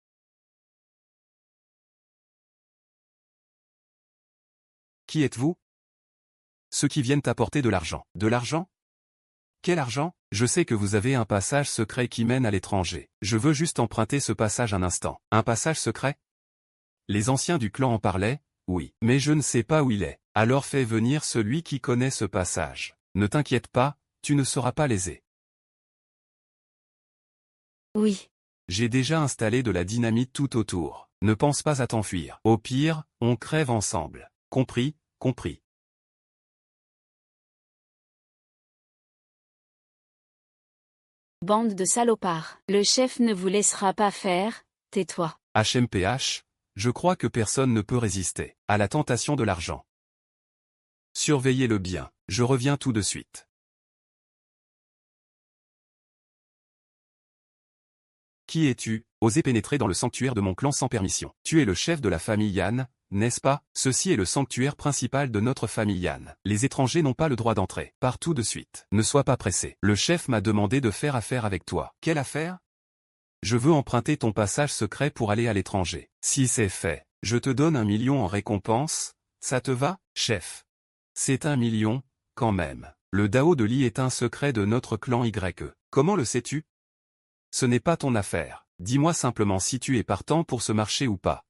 Qui êtes-vous? Ceux qui viennent t'apporter de l'argent. De l'argent? Quel argent? Je sais que vous avez un passage secret qui mène à l'étranger. Je veux juste emprunter ce passage un instant. Un passage secret? Les anciens du clan en parlaient? Oui. Mais je ne sais pas où il est. Alors fais venir celui qui connaît ce passage. Ne t'inquiète pas, tu ne seras pas lésé. Oui. J'ai déjà installé de la dynamite tout autour. Ne pense pas à t'enfuir. Au pire, on crève ensemble. Compris, compris. Bande de salopards. Le chef ne vous laissera pas faire, tais-toi. HMPH, je crois que personne ne peut résister à la tentation de l'argent. Surveillez-le bien, je reviens tout de suite. Qui es-tu? Osé pénétrer dans le sanctuaire de mon clan sans permission. Tu es le chef de la famille Yan, n'est-ce pas? Ceci est le sanctuaire principal de notre famille Yan. Les étrangers n'ont pas le droit d'entrer. Pars tout de suite. Ne sois pas pressé. Le chef m'a demandé de faire affaire avec toi. Quelle affaire? Je veux emprunter ton passage secret pour aller à l'étranger. Si c'est fait, je te donne 1 million en récompense. Ça te va, chef? C'est 1 million, quand même. Le Dao de Li est un secret de notre clan YE. Comment le sais-tu? Ce n'est pas ton affaire. Dis-moi simplement si tu es partant pour ce marché ou pas.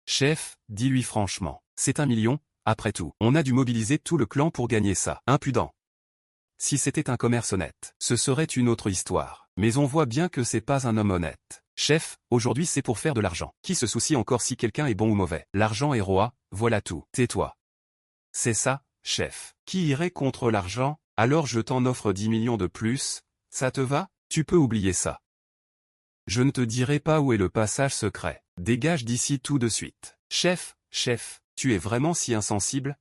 Chef, dis-lui franchement. C'est 1 million, après tout. On a dû mobiliser tout le clan pour gagner ça. Impudent. Si c'était un commerce honnête, ce serait une autre histoire. Mais on voit bien que c'est pas un homme honnête. Chef, aujourd'hui c'est pour faire de l'argent. Qui se soucie encore si quelqu'un est bon ou mauvais? L'argent est roi, voilà tout. Tais-toi. C'est ça, chef. Qui irait contre l'argent? Alors je t'en offre 10 millions de plus, ça te va? Tu peux oublier ça. Je ne te dirai pas où est le passage secret. Dégage d'ici tout de suite. Chef, tu es vraiment si insensible?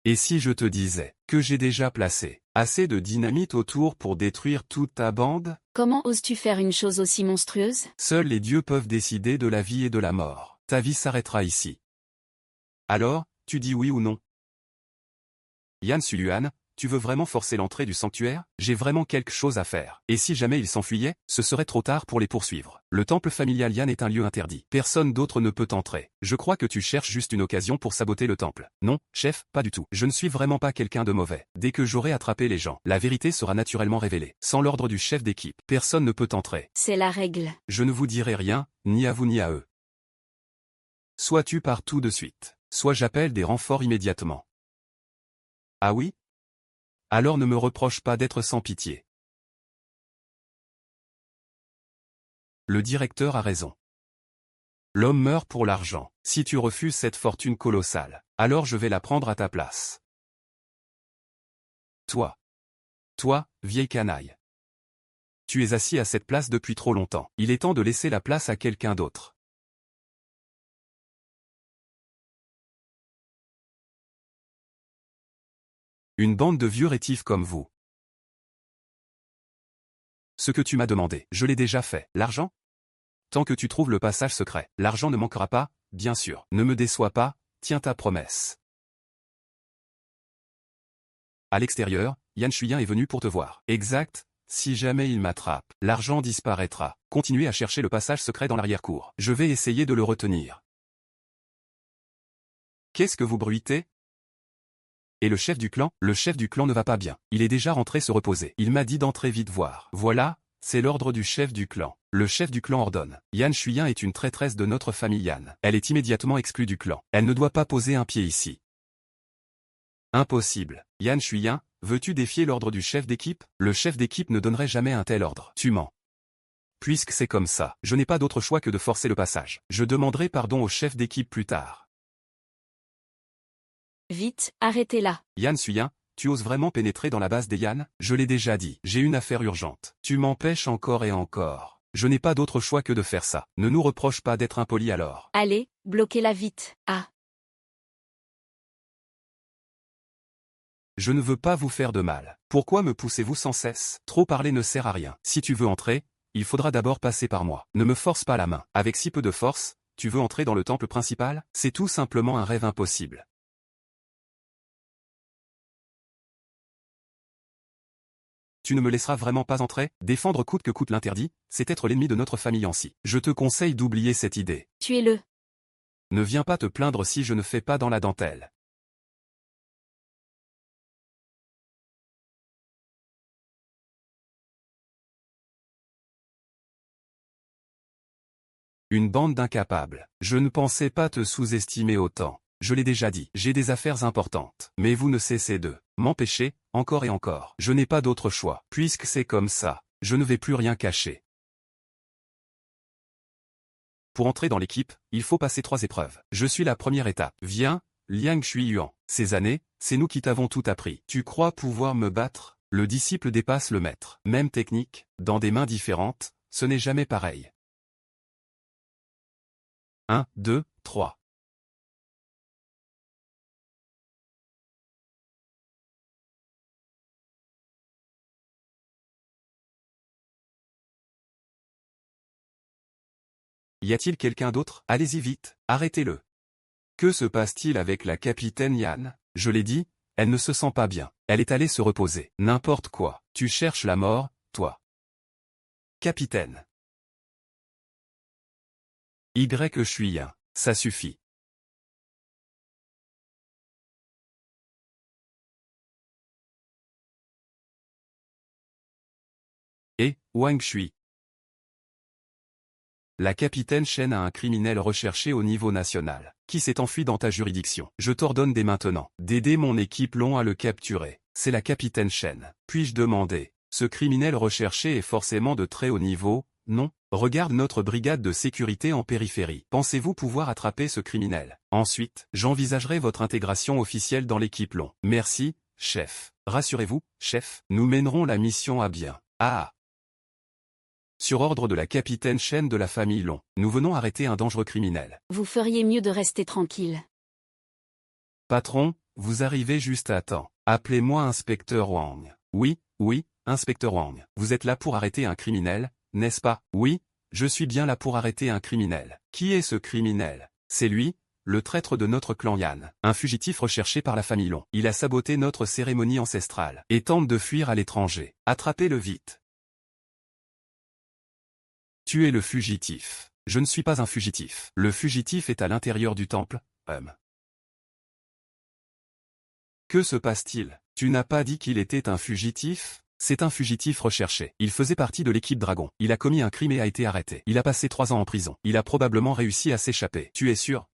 Et si je te disais que j'ai déjà placé Assez de dynamite autour pour détruire toute ta bande? Comment oses-tu faire une chose aussi monstrueuse? Seuls les dieux peuvent décider de la vie et de la mort. Ta vie s'arrêtera ici. Alors, tu dis oui ou non? Yan Suluan, tu veux vraiment forcer l'entrée du sanctuaire? J'ai vraiment quelque chose à faire. Et si jamais ils s'enfuyaient, ce serait trop tard pour les poursuivre. Le temple familial Yan est un lieu interdit. Personne d'autre ne peut entrer. Je crois que tu cherches juste une occasion pour saboter le temple. Non, chef, pas du tout. Je ne suis vraiment pas quelqu'un de mauvais. Dès que j'aurai attrapé les gens, la vérité sera naturellement révélée. Sans l'ordre du chef d'équipe, personne ne peut entrer. C'est la règle. Je ne vous dirai rien, ni à vous ni à eux. Soit tu pars tout de suite, soit j'appelle des renforts immédiatement. Ah oui? Alors ne me reproche pas d'être sans pitié. Le directeur a raison. L'homme meurt pour l'argent. Si tu refuses cette fortune colossale, alors je vais la prendre à ta place. Toi, vieille canaille. Tu es assis à cette place depuis trop longtemps. Il est temps de laisser la place à quelqu'un d'autre. Une bande de vieux rétifs comme vous. Ce que tu m'as demandé, je l'ai déjà fait. L'argent? Tant que tu trouves le passage secret, l'argent ne manquera pas, bien sûr. Ne me déçois pas, tiens ta promesse. À l'extérieur, Yan Shuyan est venu pour te voir. Exact, si jamais il m'attrape, l'argent disparaîtra. Continuez à chercher le passage secret dans l'arrière-cour. Je vais essayer de le retenir. Qu'est-ce que vous bruitez? Et le chef du clan? Le chef du clan ne va pas bien. Il est déjà rentré se reposer. Il m'a dit d'entrer vite voir. Voilà, c'est l'ordre du chef du clan. Le chef du clan ordonne. Yan Shuyan est une traîtresse de notre famille Yan. Elle est immédiatement exclue du clan. Elle ne doit pas poser un pied ici. Impossible. Yan Shuyan, veux-tu défier l'ordre du chef d'équipe? Le chef d'équipe ne donnerait jamais un tel ordre. Tu mens. Puisque c'est comme ça, je n'ai pas d'autre choix que de forcer le passage. Je demanderai pardon au chef d'équipe plus tard. Vite, arrêtez-la. Yan Shuyan, tu oses vraiment pénétrer dans la base des Yan? Je l'ai déjà dit, j'ai une affaire urgente. Tu m'empêches encore et encore. Je n'ai pas d'autre choix que de faire ça. Ne nous reproche pas d'être impoli alors. Allez, bloquez-la vite. Ah. Je ne veux pas vous faire de mal. Pourquoi me poussez-vous sans cesse? Trop parler ne sert à rien. Si tu veux entrer, il faudra d'abord passer par moi. Ne me force pas la main. Avec si peu de force, tu veux entrer dans le temple principal? C'est tout simplement un rêve impossible. Tu ne me laisseras vraiment pas entrer? Défendre coûte que coûte l'interdit, c'est être l'ennemi de notre famille ainsi. Je te conseille d'oublier cette idée. Tuez-le. Ne viens pas te plaindre si je ne fais pas dans la dentelle. Une bande d'incapables. Je ne pensais pas te sous-estimer autant. Je l'ai déjà dit, j'ai des affaires importantes. Mais vous ne cessez de m'empêcher, encore et encore. Je n'ai pas d'autre choix. Puisque c'est comme ça, je ne vais plus rien cacher. Pour entrer dans l'équipe, il faut passer 3 épreuves. Je suis la première étape. Viens, Liang Shuiyuan. Ces années, c'est nous qui t'avons tout appris. Tu crois pouvoir me battre? Le disciple dépasse le maître. Même technique, dans des mains différentes, ce n'est jamais pareil. 1, 2, 3. Y a-t-il quelqu'un d'autre? Allez-y vite, arrêtez-le. Que se passe-t-il avec la capitaine Yan? Je l'ai dit, elle ne se sent pas bien. Elle est allée se reposer. N'importe quoi. Tu cherches la mort, toi. Capitaine. Je suis Yan. Ça suffit. Et, Wang Shui. La capitaine Shen a un criminel recherché au niveau national, qui s'est enfui dans ta juridiction. Je t'ordonne dès maintenant d'aider mon équipe Long à le capturer. C'est la capitaine Shen. Puis-je demander, ce criminel recherché est forcément de très haut niveau, non? Regarde notre brigade de sécurité en périphérie. Pensez-vous pouvoir attraper ce criminel? Ensuite, j'envisagerai votre intégration officielle dans l'équipe Long. Merci, chef. Rassurez-vous, chef, nous mènerons la mission à bien. Ah! Sur ordre de la capitaine Shen de la famille Long, nous venons arrêter un dangereux criminel. Vous feriez mieux de rester tranquille. Patron, vous arrivez juste à temps. Appelez-moi inspecteur Wang. Oui, oui, inspecteur Wang. Vous êtes là pour arrêter un criminel, n'est-ce pas? Oui, je suis bien là pour arrêter un criminel. Qui est ce criminel? C'est lui, le traître de notre clan Yan. Un fugitif recherché par la famille Long. Il a saboté notre cérémonie ancestrale et tente de fuir à l'étranger. Attrapez-le vite. Tuez le fugitif. Je ne suis pas un fugitif. Le fugitif est à l'intérieur du temple. Que se passe-t-il? Tu n'as pas dit qu'il était un fugitif? C'est un fugitif recherché. Il faisait partie de l'équipe Dragon. Il a commis un crime et a été arrêté. Il a passé 3 ans en prison. Il a probablement réussi à s'échapper. Tu es sûr?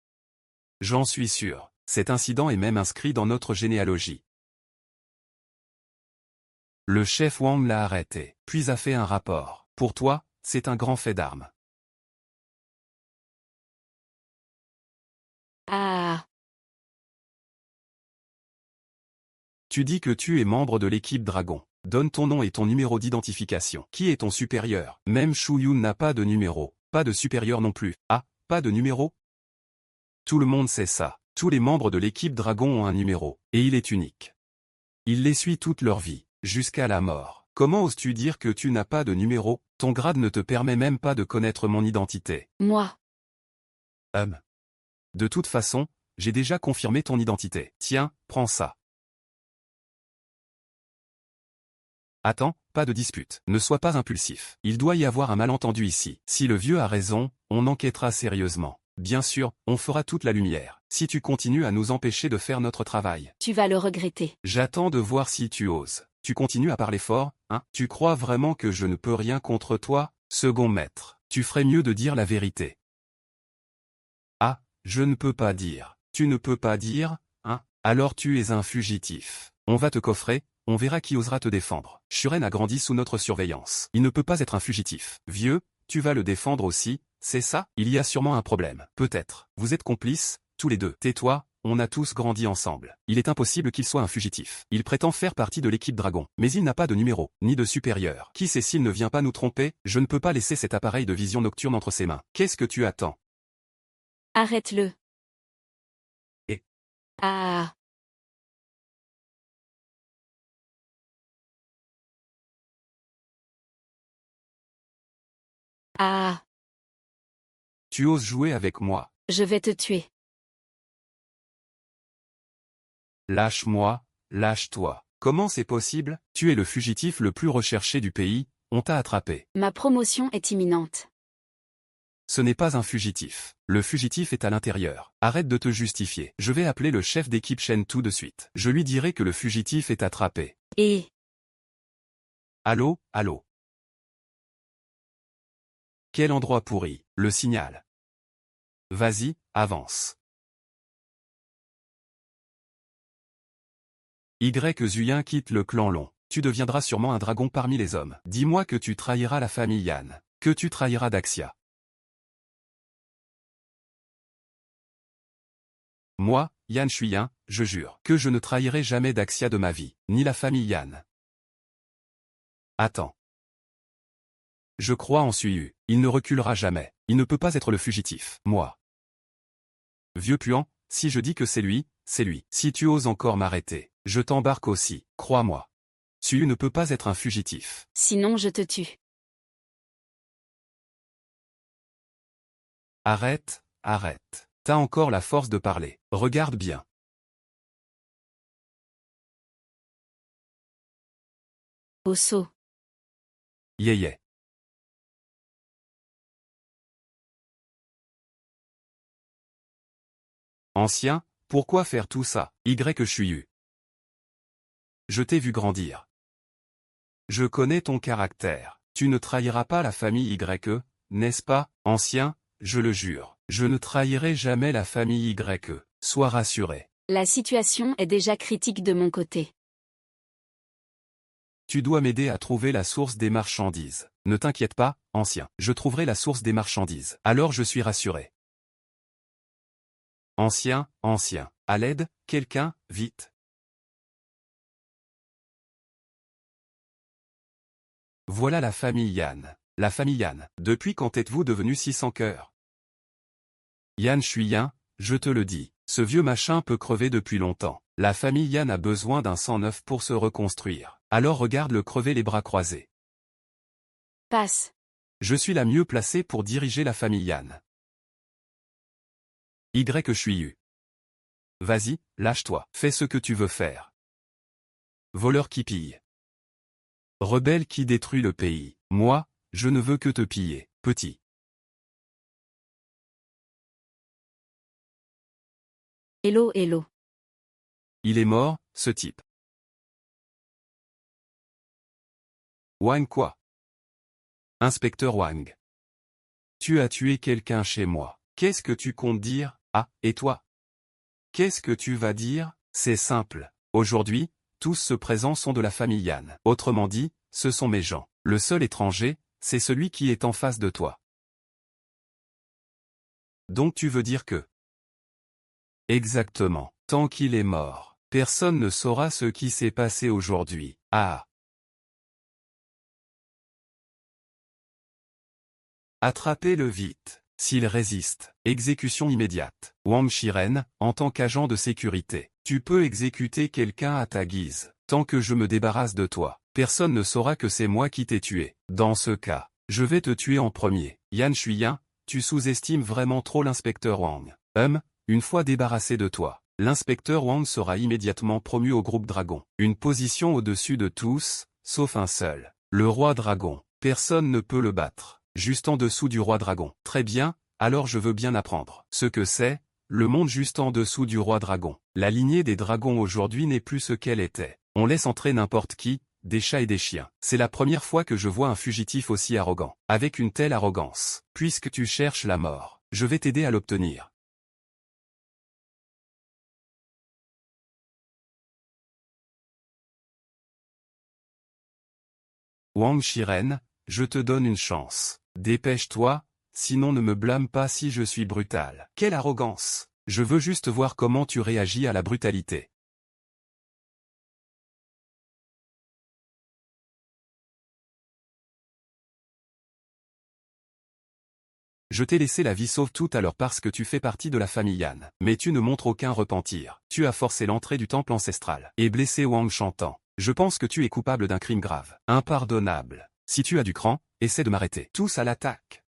J'en suis sûr. Cet incident est même inscrit dans notre généalogie. Le chef Wang l'a arrêté, puis a fait un rapport. Pour toi, c'est un grand fait d'armes. Ah. Tu dis que tu es membre de l'équipe Dragon. Donne ton nom et ton numéro d'identification. Qui est ton supérieur? Même Shu Yun n'a pas de numéro. Pas de supérieur non plus. Ah, pas de numéro? Tout le monde sait ça. Tous les membres de l'équipe Dragon ont un numéro, et il est unique. Il les suit toute leur vie, jusqu'à la mort. Comment oses-tu dire que tu n'as pas de numéro? Ton grade ne te permet même pas de connaître mon identité. Moi. De toute façon, j'ai déjà confirmé ton identité. Tiens, prends ça. Attends, pas de dispute. Ne sois pas impulsif. Il doit y avoir un malentendu ici. Si le vieux a raison, on enquêtera sérieusement. Bien sûr, on fera toute la lumière. Si tu continues à nous empêcher de faire notre travail. Tu vas le regretter. J'attends de voir si tu oses. Tu continues à parler fort, hein? Tu crois vraiment que je ne peux rien contre toi, second maître? Tu ferais mieux de dire la vérité. Ah, je ne peux pas dire. Tu ne peux pas dire, hein? Alors tu es un fugitif. On va te coffrer, on verra qui osera te défendre. Shuren a grandi sous notre surveillance. Il ne peut pas être un fugitif. Vieux, tu vas le défendre aussi, c'est ça? Il y a sûrement un problème. Peut-être. Vous êtes complices, tous les deux. Tais-toi, on a tous grandi ensemble. Il est impossible qu'il soit un fugitif. Il prétend faire partie de l'équipe Dragon. Mais il n'a pas de numéro, ni de supérieur. Qui sait s'il ne vient pas nous tromper? Je ne peux pas laisser cet appareil de vision nocturne entre ses mains. Qu'est-ce que tu attends? Arrête-le. Et Ah. Ah. tu oses jouer avec moi? Je vais te tuer. Lâche-moi, lâche-toi. Comment c'est possible? Tu es le fugitif le plus recherché du pays, on t'a attrapé. Ma promotion est imminente. Ce n'est pas un fugitif. Le fugitif est à l'intérieur. Arrête de te justifier. Je vais appeler le chef d'équipe Shen tout de suite. Je lui dirai que le fugitif est attrapé. Et... Allô, allô. Quel endroit pourri? Le signal. Vas-y, avance. Zuyin quitte le clan Long. Tu deviendras sûrement un dragon parmi les hommes. Dis-moi que tu trahiras la famille Yan. Que tu trahiras Daxia. Moi, Yan Shuyan, je jure que je ne trahirai jamais Daxia de ma vie, ni la famille Yan. Attends. Je crois en Suyu, il ne reculera jamais. Il ne peut pas être le fugitif. Moi. Vieux puant, si je dis que c'est lui, c'est lui. Si tu oses encore m'arrêter, je t'embarque aussi, crois-moi. Suyu ne peut pas être un fugitif. Sinon je te tue. Arrête, arrête. T'as encore la force de parler. Regarde bien. Osso. Yé. Ancien, pourquoi faire tout ça? Shuyu. Je t'ai vu grandir. Je connais ton caractère. Tu ne trahiras pas la famille YE, n'est-ce pas, ancien? Je le jure. Je ne trahirai jamais la famille YE. Sois rassuré. La situation est déjà critique de mon côté. Tu dois m'aider à trouver la source des marchandises. Ne t'inquiète pas, ancien. Je trouverai la source des marchandises. Alors je suis rassuré. Ancien, à l'aide, quelqu'un, vite. Voilà la famille Yan. La famille Yan. Depuis quand êtes-vous devenu si sans cœur? Yan Shuyan, je te le dis, ce vieux machin peut crever depuis longtemps. La famille Yan a besoin d'un sang neuf pour se reconstruire. Alors regarde-le crever les bras croisés. Passe. Je suis la mieux placée pour diriger la famille Yan. Que je suis eu. Vas-y, lâche-toi, fais ce que tu veux faire. Voleur qui pille. Rebelle qui détruit le pays. Moi, je ne veux que te piller, petit. Hello, hello. Il est mort, ce type. Wang quoi? Inspecteur Wang. Tu as tué quelqu'un chez moi. Qu'est-ce que tu comptes dire? Ah, et toi? Qu'est-ce que tu vas dire? C'est simple. Aujourd'hui, tous ceux présents sont de la famille Yan. Autrement dit, ce sont mes gens. Le seul étranger, c'est celui qui est en face de toi. Donc tu veux dire que... Exactement. Tant qu'il est mort, personne ne saura ce qui s'est passé aujourd'hui. Ah. Attrapez-le vite. S'il résiste, exécution immédiate. Wang Shiren, en tant qu'agent de sécurité, tu peux exécuter quelqu'un à ta guise. Tant que je me débarrasse de toi, personne ne saura que c'est moi qui t'ai tué. Dans ce cas, je vais te tuer en premier. Yan Shuyan, tu sous-estimes vraiment trop l'inspecteur Wang. Une fois débarrassé de toi, l'inspecteur Wang sera immédiatement promu au groupe Dragon. Une position au-dessus de tous, sauf un seul. Le roi Dragon. Personne ne peut le battre. Juste en dessous du roi Dragon. Très bien, alors je veux bien apprendre. Ce que c'est, le monde juste en dessous du roi Dragon. La lignée des dragons aujourd'hui n'est plus ce qu'elle était. On laisse entrer n'importe qui, des chats et des chiens. C'est la première fois que je vois un fugitif aussi arrogant. Avec une telle arrogance. Puisque tu cherches la mort, je vais t'aider à l'obtenir. Wang Shiren, je te donne une chance. Dépêche-toi, sinon ne me blâme pas si je suis brutal. Quelle arrogance! Je veux juste voir comment tu réagis à la brutalité. Je t'ai laissé la vie sauve tout à l'heure parce que tu fais partie de la famille Yan. Mais tu ne montres aucun repentir. Tu as forcé l'entrée du temple ancestral et blessé Wang chantant. Je pense que tu es coupable d'un crime grave. Impardonnable. Si tu as du cran, essaie de m'arrêter. Tous à l'attaque.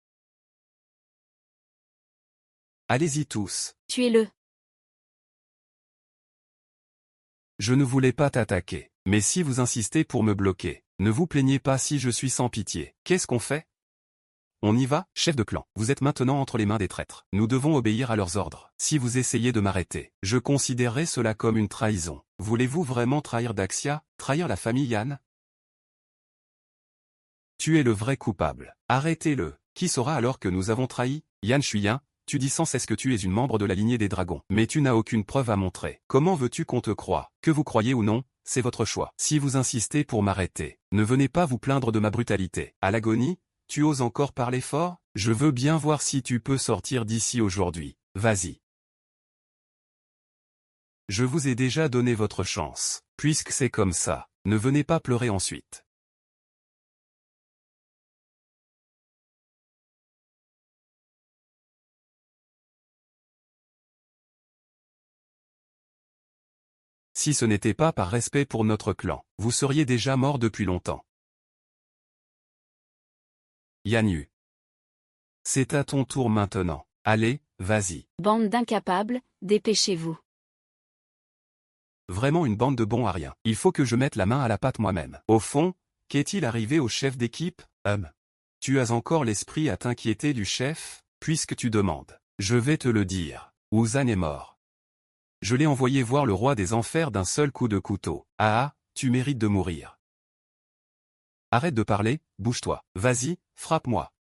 Allez-y tous. Tuez-le. Je ne voulais pas t'attaquer. Mais si vous insistez pour me bloquer, ne vous plaignez pas si je suis sans pitié. Qu'est-ce qu'on fait? On y va, chef de clan. Vous êtes maintenant entre les mains des traîtres. Nous devons obéir à leurs ordres. Si vous essayez de m'arrêter, je considérerai cela comme une trahison. Voulez-vous vraiment trahir Daxia, trahir la famille Yan? Tu es le vrai coupable. Arrêtez-le. Qui saura alors que nous avons trahi? Yan Shuyan, tu dis sans cesse que tu es une membre de la lignée des dragons. Mais tu n'as aucune preuve à montrer. Comment veux-tu qu'on te croie? Que vous croyez ou non, c'est votre choix. Si vous insistez pour m'arrêter, ne venez pas vous plaindre de ma brutalité. À l'agonie, tu oses encore parler fort? Je veux bien voir si tu peux sortir d'ici aujourd'hui. Vas-y. Je vous ai déjà donné votre chance. Puisque c'est comme ça, ne venez pas pleurer ensuite. Si ce n'était pas par respect pour notre clan, vous seriez déjà mort depuis longtemps. Yan Yu. C'est à ton tour maintenant. Allez, vas-y. Bande d'incapables, dépêchez-vous. Vraiment une bande de bons à rien. Il faut que je mette la main à la pâte moi-même. Au fond, qu'est-il arrivé au chef d'équipe? Tu as encore l'esprit à t'inquiéter du chef? Puisque tu demandes. Je vais te le dire. Wuzan est mort. Je l'ai envoyé voir le roi des enfers d'un seul coup de couteau. Ah, tu mérites de mourir. Arrête de parler, bouge-toi. Vas-y, frappe-moi.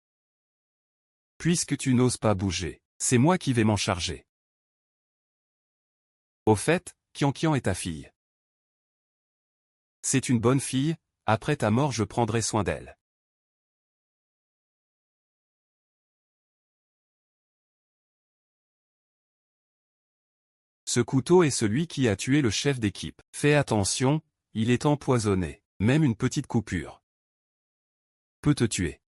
Puisque tu n'oses pas bouger, c'est moi qui vais m'en charger. Au fait, Qian est ta fille. C'est une bonne fille, après ta mort je prendrai soin d'elle. Ce couteau est celui qui a tué le chef d'équipe. Fais attention, il est empoisonné. Même une petite coupure peut te tuer.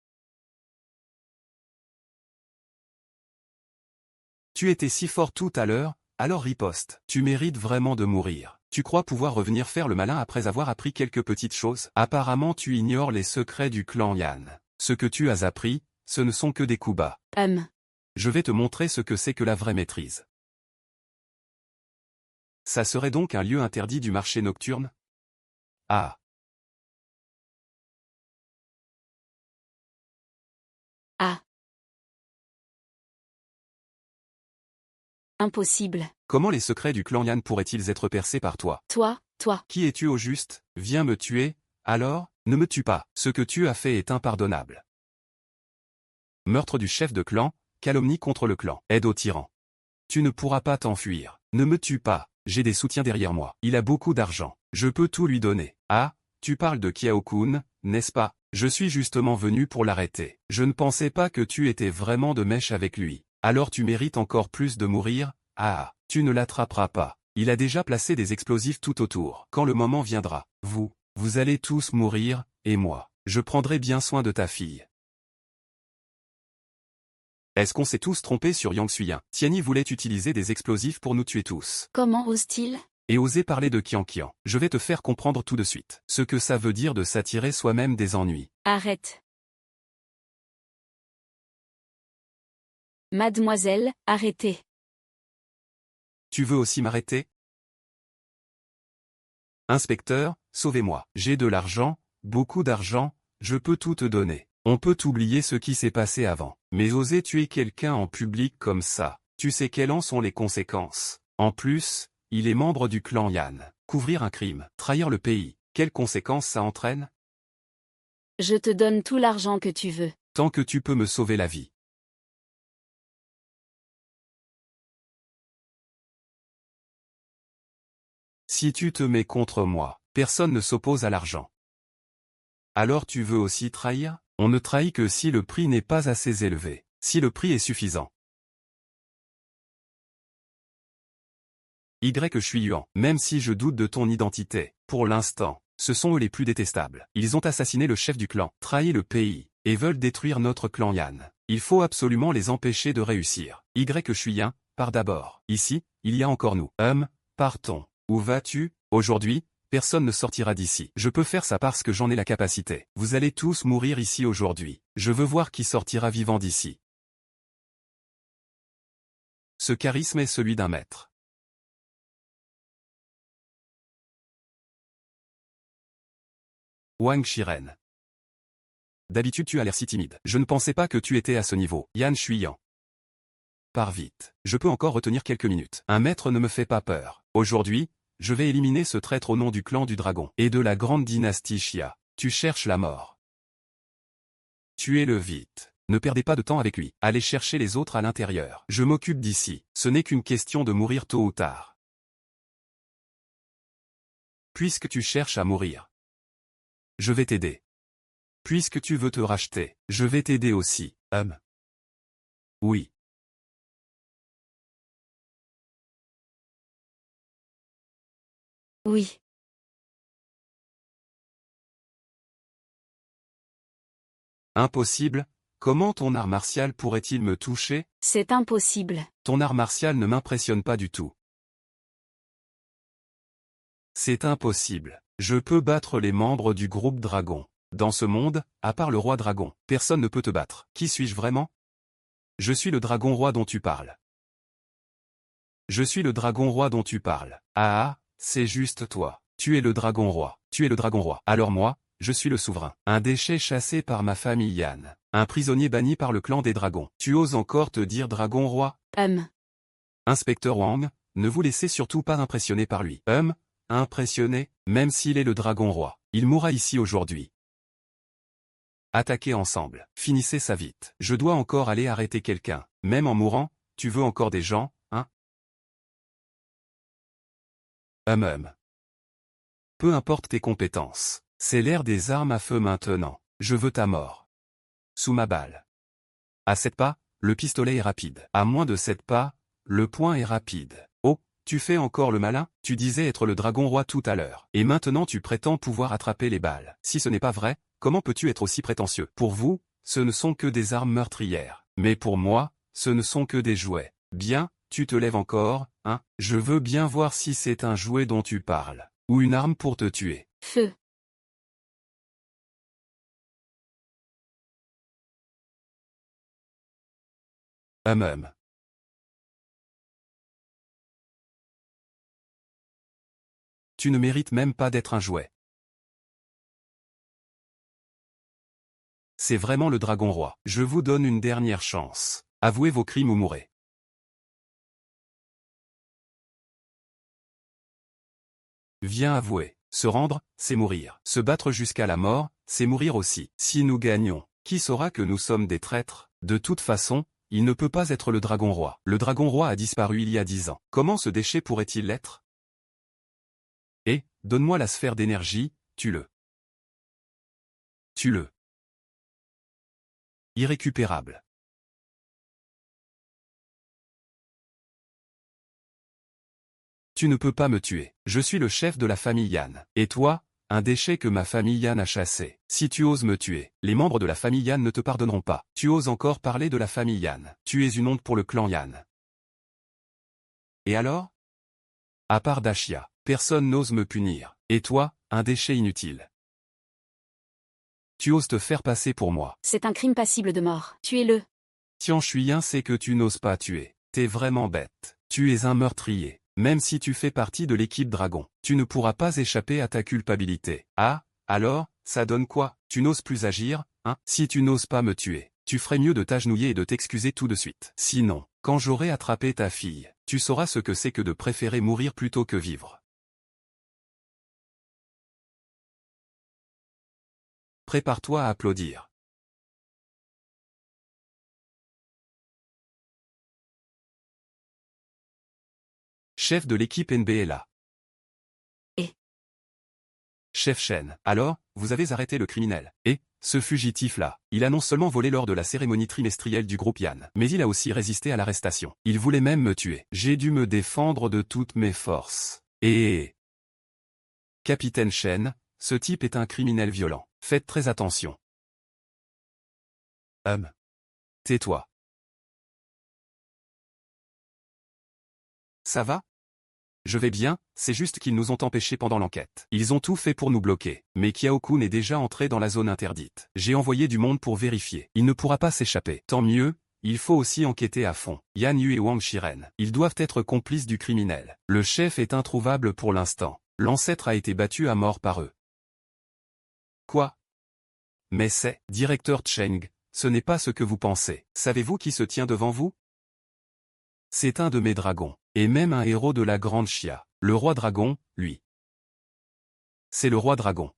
Tu étais si fort tout à l'heure, alors riposte. Tu mérites vraiment de mourir. Tu crois pouvoir revenir faire le malin après avoir appris quelques petites choses? Apparemment tu ignores les secrets du clan Yan. Ce que tu as appris, ce ne sont que des coups bas. Je vais te montrer ce que c'est que la vraie maîtrise. Ça serait donc un lieu interdit du marché nocturne? Ah. Ah. Impossible. Comment les secrets du clan Yan pourraient-ils être percés par toi? Toi. Qui es-tu au juste? Viens me tuer, alors, ne me tue pas. Ce que tu as fait est impardonnable. Meurtre du chef de clan, calomnie contre le clan, aide au tyran. Tu ne pourras pas t'enfuir. Ne me tue pas, j'ai des soutiens derrière moi. Il a beaucoup d'argent, je peux tout lui donner. Ah, tu parles de Kiao-kun, n'est-ce pas? Je suis justement venu pour l'arrêter. Je ne pensais pas que tu étais vraiment de mèche avec lui. Alors tu mérites encore plus de mourir. Ah, tu ne l'attraperas pas. Il a déjà placé des explosifs tout autour. Quand le moment viendra, vous allez tous mourir, et moi, je prendrai bien soin de ta fille. Est-ce qu'on s'est tous trompés sur Yang Suyan? Tianyi voulait utiliser des explosifs pour nous tuer tous. Comment ose-t-il? Et oser parler de Qian Qian. Je vais te faire comprendre tout de suite. Ce que ça veut dire de s'attirer soi-même des ennuis. Arrête. Mademoiselle, arrêtez. Tu veux aussi m'arrêter? Inspecteur, sauvez-moi. J'ai de l'argent, beaucoup d'argent, je peux tout te donner. On peut oublier ce qui s'est passé avant. Mais oser tuer quelqu'un en public comme ça, tu sais quelles en sont les conséquences. En plus, il est membre du clan Yan. Couvrir un crime, trahir le pays, quelles conséquences ça entraîne? Je te donne tout l'argent que tu veux. Tant que tu peux me sauver la vie. Si tu te mets contre moi, personne ne s'oppose à l'argent. Alors tu veux aussi trahir? On ne trahit que si le prix n'est pas assez élevé, si le prix est suffisant. Je suis Yuan, même si je doute de ton identité, pour l'instant, ce sont eux les plus détestables. Ils ont assassiné le chef du clan, trahi le pays, et veulent détruire notre clan Yan. Il faut absolument les empêcher de réussir. Je suis Yan, pars d'abord. Ici, il y a encore nous. Partons. Où vas-tu? Aujourd'hui, personne ne sortira d'ici. Je peux faire ça parce que j'en ai la capacité. Vous allez tous mourir ici aujourd'hui. Je veux voir qui sortira vivant d'ici. Ce charisme est celui d'un maître. Wang Shiren. D'habitude tu as l'air si timide. Je ne pensais pas que tu étais à ce niveau. Yan Shuyan. Pars vite. Je peux encore retenir quelques minutes. Un maître ne me fait pas peur. Aujourd'hui, je vais éliminer ce traître au nom du clan du dragon et de la grande dynastie Xia. Tu cherches la mort. Tuez-le vite. Ne perdez pas de temps avec lui. Allez chercher les autres à l'intérieur. Je m'occupe d'ici. Ce n'est qu'une question de mourir tôt ou tard. Puisque tu cherches à mourir, je vais t'aider. Puisque tu veux te racheter, je vais t'aider aussi. Oui. Oui. Impossible? Comment ton art martial pourrait-il me toucher? C'est impossible. Ton art martial ne m'impressionne pas du tout. C'est impossible. Je peux battre les membres du groupe dragon. Dans ce monde, à part le roi dragon, personne ne peut te battre. Qui suis-je vraiment? Je suis le dragon roi dont tu parles. Je suis le dragon roi dont tu parles. Ah, c'est juste toi. Tu es le dragon roi. Tu es le dragon roi. Alors moi, je suis le souverain. Un déchet chassé par ma famille Yan. Un prisonnier banni par le clan des dragons. Tu oses encore te dire dragon roi? Inspecteur Wang, ne vous laissez surtout pas impressionner par lui. Impressionné, même s'il est le dragon roi. Il mourra ici aujourd'hui. Attaquez ensemble. Finissez ça vite. Je dois encore aller arrêter quelqu'un. Même en mourant, tu veux encore des gens, hein? Peu importe tes compétences. C'est l'ère des armes à feu maintenant. Je veux ta mort. Sous ma balle. À 7 pas, le pistolet est rapide. À moins de 7 pas, le poing est rapide. Oh, tu fais encore le malin? Tu disais être le dragon roi tout à l'heure. Et maintenant tu prétends pouvoir attraper les balles. Si ce n'est pas vrai, comment peux-tu être aussi prétentieux? Pour vous, ce ne sont que des armes meurtrières. Mais pour moi, ce ne sont que des jouets. Bien, tu te lèves encore, hein? Je veux bien voir si c'est un jouet dont tu parles. Ou une arme pour te tuer. Feu. Hum. Tu ne mérites même pas d'être un jouet. C'est vraiment le dragon roi. Je vous donne une dernière chance. Avouez vos crimes ou mourrez. Viens avouer. Se rendre, c'est mourir. Se battre jusqu'à la mort, c'est mourir aussi. Si nous gagnons, qui saura que nous sommes des traîtres? De toute façon, il ne peut pas être le dragon roi. Le dragon roi a disparu il y a 10 ans. Comment ce déchet pourrait-il l'être? Et, donne-moi la sphère d'énergie, tue-le. Tue-le. Irrécupérable. Tu ne peux pas me tuer. Je suis le chef de la famille Yan. Et toi, un déchet que ma famille Yan a chassé. Si tu oses me tuer, les membres de la famille Yan ne te pardonneront pas. Tu oses encore parler de la famille Yan. Tu es une honte pour le clan Yan. Et alors? À part Dashia, personne n'ose me punir. Et toi, un déchet inutile. Tu oses te faire passer pour moi. C'est un crime passible de mort. Tuez-le. Tian Shuyan sait que tu n'oses pas tuer. T'es vraiment bête. Tu es un meurtrier. Même si tu fais partie de l'équipe Dragon, tu ne pourras pas échapper à ta culpabilité. Ah, alors, ça donne quoi? Tu n'oses plus agir, hein? Si tu n'oses pas me tuer, tu ferais mieux de t'agenouiller et de t'excuser tout de suite. Sinon, quand j'aurai attrapé ta fille, tu sauras ce que c'est que de préférer mourir plutôt que vivre. Prépare-toi à applaudir. Chef de l'équipe NBLA. Et Chef Shen. Alors, vous avez arrêté le criminel. Et, ce fugitif-là, il a non seulement volé lors de la cérémonie trimestrielle du groupe Yan, mais il a aussi résisté à l'arrestation. Il voulait même me tuer. J'ai dû me défendre de toutes mes forces. Et... Capitaine Shen, ce type est un criminel violent. Faites très attention. Tais-toi. Ça va? Je vais bien, c'est juste qu'ils nous ont empêchés pendant l'enquête. Ils ont tout fait pour nous bloquer, mais Kiao-kun est déjà entré dans la zone interdite. J'ai envoyé du monde pour vérifier. Il ne pourra pas s'échapper. Tant mieux, il faut aussi enquêter à fond. Yan Yu et Wang Shiren, ils doivent être complices du criminel. Le chef est introuvable pour l'instant. L'ancêtre a été battu à mort par eux. Quoi? Mais c'est, directeur Cheng, ce n'est pas ce que vous pensez. Savez-vous qui se tient devant vous? C'est un de mes dragons, et même un héros de la Grande Chia. Le roi dragon, lui. C'est le roi dragon.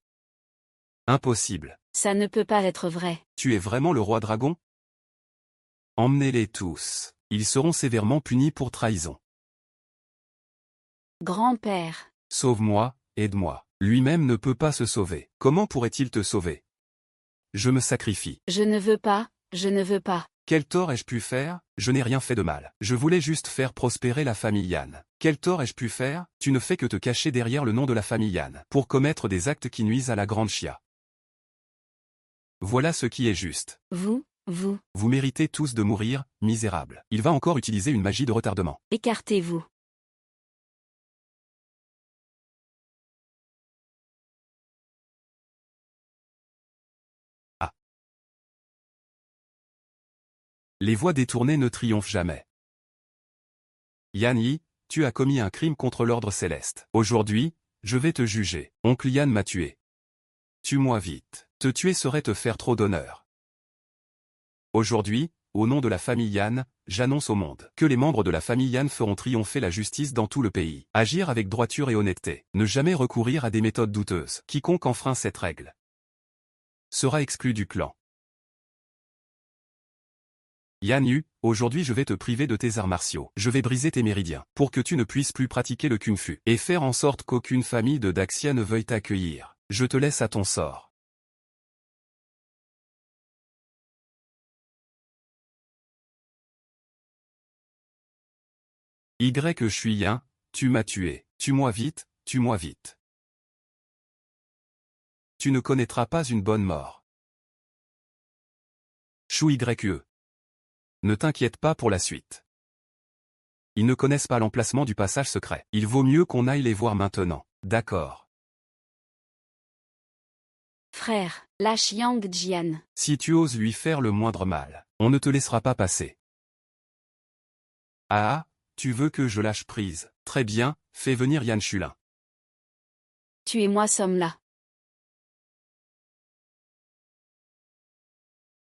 Impossible. ça ne peut pas être vrai. Tu es vraiment le roi dragon? Emmenez-les tous. Ils seront sévèrement punis pour trahison. Grand-père. Sauve-moi, aide-moi. Lui-même ne peut pas se sauver. Comment pourrait-il te sauver? Je me sacrifie. Je ne veux pas, je ne veux pas. Quel tort ai-je pu faire? Je n'ai rien fait de mal. Je voulais juste faire prospérer la famille Yan. Quel tort ai-je pu faire? Tu ne fais que te cacher derrière le nom de la famille Yan, pour commettre des actes qui nuisent à la Grande Chia. Voilà ce qui est juste. Vous méritez tous de mourir, misérables. Il va encore utiliser une magie de retardement. écartez-vous. Ah. Les voies détournées ne triomphent jamais. Yan Yi, tu as commis un crime contre l'ordre céleste. Aujourd'hui, je vais te juger. Oncle Yan m'a tué. Tue-moi vite. Te tuer serait te faire trop d'honneur. Aujourd'hui, au nom de la famille Yan, j'annonce au monde que les membres de la famille Yan feront triompher la justice dans tout le pays. Agir avec droiture et honnêteté. Ne jamais recourir à des méthodes douteuses. Quiconque enfreint cette règle sera exclu du clan. Yan Yu, aujourd'hui je vais te priver de tes arts martiaux. Je vais briser tes méridiens, pour que tu ne puisses plus pratiquer le kung-fu, et faire en sorte qu'aucune famille de Daxia ne veuille t'accueillir. Je te laisse à ton sort. Je suis Yan, tu m'as tué. Tue-moi vite, tue-moi vite. Tu ne connaîtras pas une bonne mort. Chou YE. Ne t'inquiète pas pour la suite. Ils ne connaissent pas l'emplacement du passage secret. Il vaut mieux qu'on aille les voir maintenant. D'accord. Frère, lâche Yang Jian. Si tu oses lui faire le moindre mal, on ne te laissera pas passer. Ah, tu veux que je lâche prise. Très bien, fais venir Yan Shulin. Tu et moi sommes là.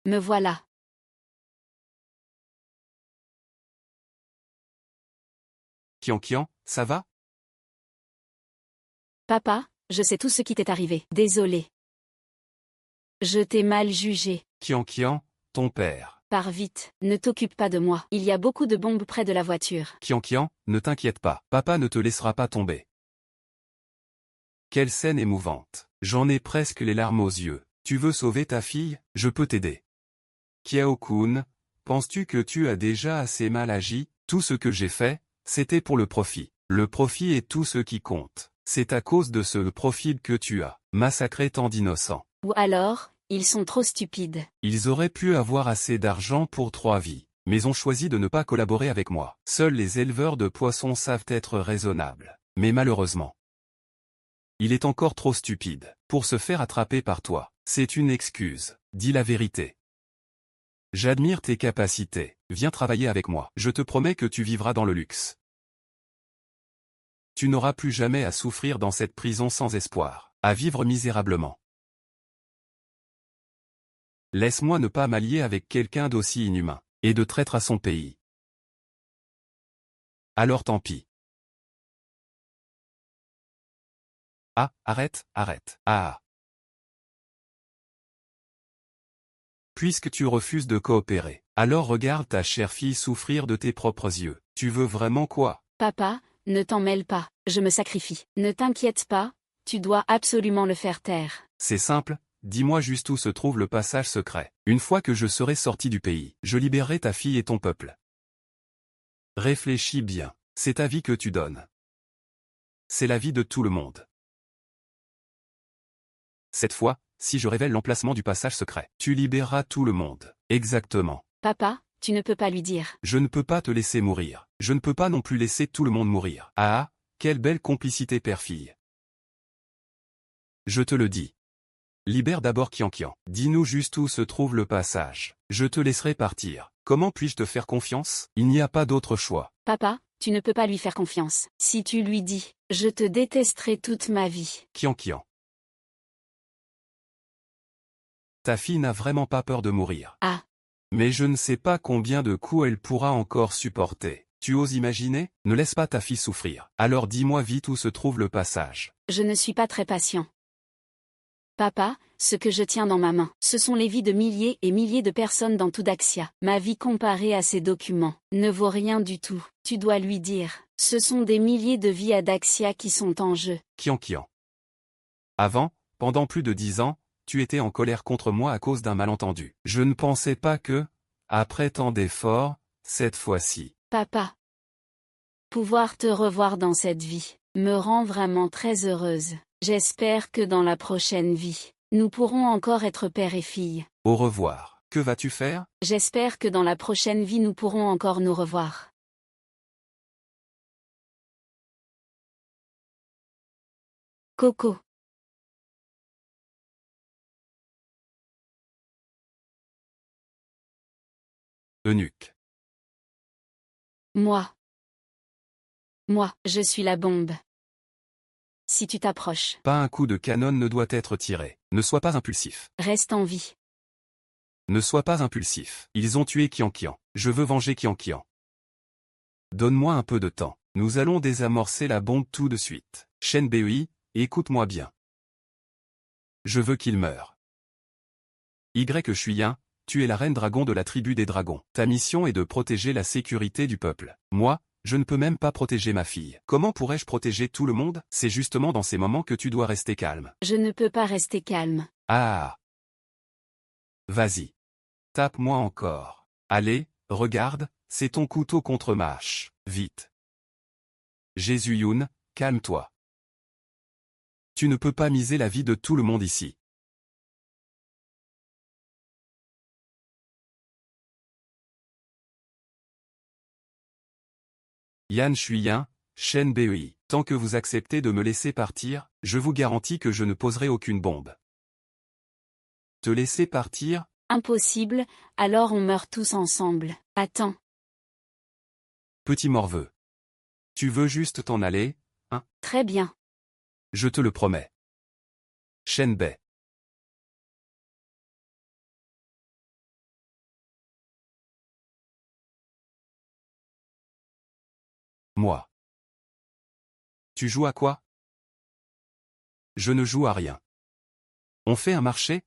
Me voilà. Qian, ça va? Papa, je sais tout ce qui t'est arrivé. Désolé. Je t'ai mal jugé. Qian, ton père. Pars vite, ne t'occupe pas de moi. Il y a beaucoup de bombes près de la voiture. Qian, ne t'inquiète pas. Papa ne te laissera pas tomber. Quelle scène émouvante. J'en ai presque les larmes aux yeux. Tu veux sauver ta fille? Je peux t'aider. Kiao-kun, penses-tu que tu as déjà assez mal agi? Tout ce que j'ai fait, c'était pour le profit. Le profit est tout ce qui compte. C'est à cause de ce profit que tu as massacré tant d'innocents. Ou alors, ils sont trop stupides. Ils auraient pu avoir assez d'argent pour 3 vies, mais ont choisi de ne pas collaborer avec moi. Seuls les éleveurs de poissons savent être raisonnables. Mais malheureusement, il est encore trop stupide pour se faire attraper par toi. C'est une excuse. Dis la vérité. J'admire tes capacités. Viens travailler avec moi. Je te promets que tu vivras dans le luxe. Tu n'auras plus jamais à souffrir dans cette prison sans espoir, à vivre misérablement. Laisse-moi ne pas m'allier avec quelqu'un d'aussi inhumain, et de traître à son pays. Alors tant pis. Ah, arrête. Ah. Puisque tu refuses de coopérer, alors regarde ta chère fille souffrir de tes propres yeux. Tu veux vraiment quoi? Papa, ne t'en mêle pas, je me sacrifie. Ne t'inquiète pas, tu dois absolument le faire taire. C'est simple, dis-moi juste où se trouve le passage secret. Une fois que je serai sorti du pays, je libérerai ta fille et ton peuple. Réfléchis bien, c'est ta vie que tu donnes. C'est la vie de tout le monde. Cette fois, si je révèle l'emplacement du passage secret, tu libéreras tout le monde. Exactement. Papa, tu ne peux pas lui dire. Je ne peux pas te laisser mourir. Je ne peux pas non plus laisser tout le monde mourir. Ah, quelle belle complicité père-fille. Je te le dis. Libère d'abord Qian. Dis-nous juste où se trouve le passage. Je te laisserai partir. Comment puis-je te faire confiance? Il n'y a pas d'autre choix. Papa, tu ne peux pas lui faire confiance. Si tu lui dis, je te détesterai toute ma vie. Qian. Ta fille n'a vraiment pas peur de mourir. Ah. Mais je ne sais pas combien de coups elle pourra encore supporter. Tu oses imaginer? Ne laisse pas ta fille souffrir. Alors dis-moi vite où se trouve le passage. Je ne suis pas très patient. Papa, ce que je tiens dans ma main, ce sont les vies de milliers et milliers de personnes dans tout Daxia. Ma vie comparée à ces documents ne vaut rien du tout. Tu dois lui dire, ce sont des milliers de vies à Daxia qui sont en jeu. Qian. Avant, pendant plus de 10 ans, tu étais en colère contre moi à cause d'un malentendu. Je ne pensais pas que, après tant d'efforts, cette fois-ci. Papa, pouvoir te revoir dans cette vie me rend vraiment très heureuse. J'espère que dans la prochaine vie, nous pourrons encore être père et fille. Au revoir. Que vas-tu faire? J'espère que dans la prochaine vie nous pourrons encore nous revoir. Coco. Eunuque. Moi, je suis la bombe. Si tu t'approches, Pas un coup de canon ne doit être tiré. Ne sois pas impulsif. reste en vie. Ne sois pas impulsif. Ils ont tué Qian. Je veux venger Qian. Donne-moi un peu de temps. Nous allons désamorcer la bombe tout de suite. Shen Bei, écoute-moi bien. Je veux qu'il meure. Shuyan, tu es la reine dragon de la tribu des dragons. Ta mission est de protéger la sécurité du peuple. Moi, je ne peux même pas protéger ma fille. Comment pourrais-je protéger tout le monde? C'est justement dans ces moments que tu dois rester calme. Je ne peux pas rester calme. Ah. Vas-y. Tape-moi encore. Allez, regarde, c'est ton couteau contre ma hache. Vite. Jésus Yun, calme-toi. Tu ne peux pas miser la vie de tout le monde ici. Yan Shuiyin, Shen Bei. Tant que vous acceptez de me laisser partir, je vous garantis que je ne poserai aucune bombe. Te laisser partir? Impossible, alors on meurt tous ensemble. Attends. Petit morveux. Tu veux juste t'en aller, hein? Très bien. Je te le promets. Shen Bei. Moi. Tu joues à quoi? Je ne joue à rien. On fait un marché?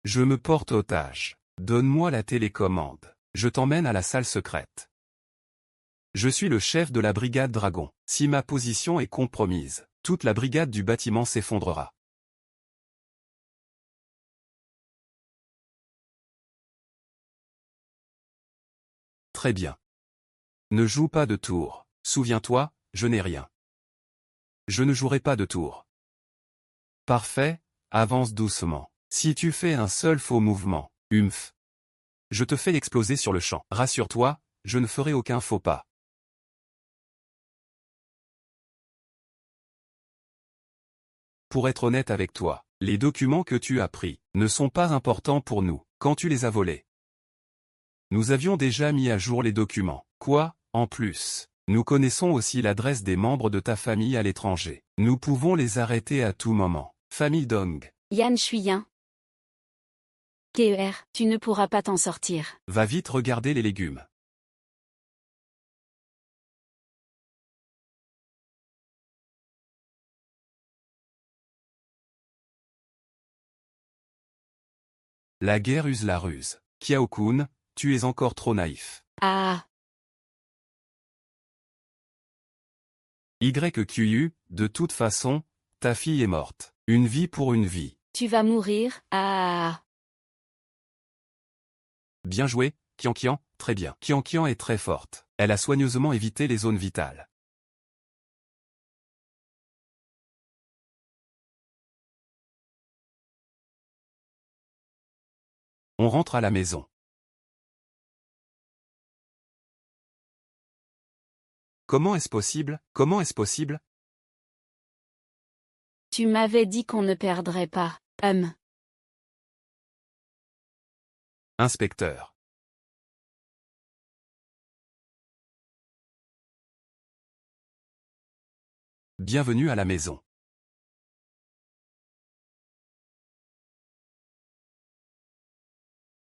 Je me porte otage. Donne-moi la télécommande. Je t'emmène à la salle secrète. Je suis le chef de la brigade Dragon. Si ma position est compromise, toute la brigade du bâtiment s'effondrera. Très bien. Ne joue pas de tour. Souviens-toi, je n'ai rien. Je ne jouerai pas de tour. Parfait, avance doucement. Si tu fais un seul faux mouvement, je te fais exploser sur le champ. Rassure-toi, je ne ferai aucun faux pas. Pour être honnête avec toi, les documents que tu as pris ne sont pas importants pour nous. Quand tu les as volés, nous avions déjà mis à jour les documents. Quoi, en plus? Nous connaissons aussi l'adresse des membres de ta famille à l'étranger. Nous pouvons les arrêter à tout moment. Famille Dong. Yan Shuiyin. KER, tu ne pourras pas t'en sortir. Va vite regarder les légumes. La guerre use la ruse. Kiao-kun, tu es encore trop naïf. Ah. YQU, de toute façon, ta fille est morte. Une vie pour une vie. Tu vas mourir. Ah. Bien joué, Qianqian, très bien. Qianqian est très forte. Elle a soigneusement évité les zones vitales. On rentre à la maison. Comment est-ce possible? Comment est-ce possible? Tu m'avais dit qu'on ne perdrait pas. Inspecteur. Bienvenue à la maison.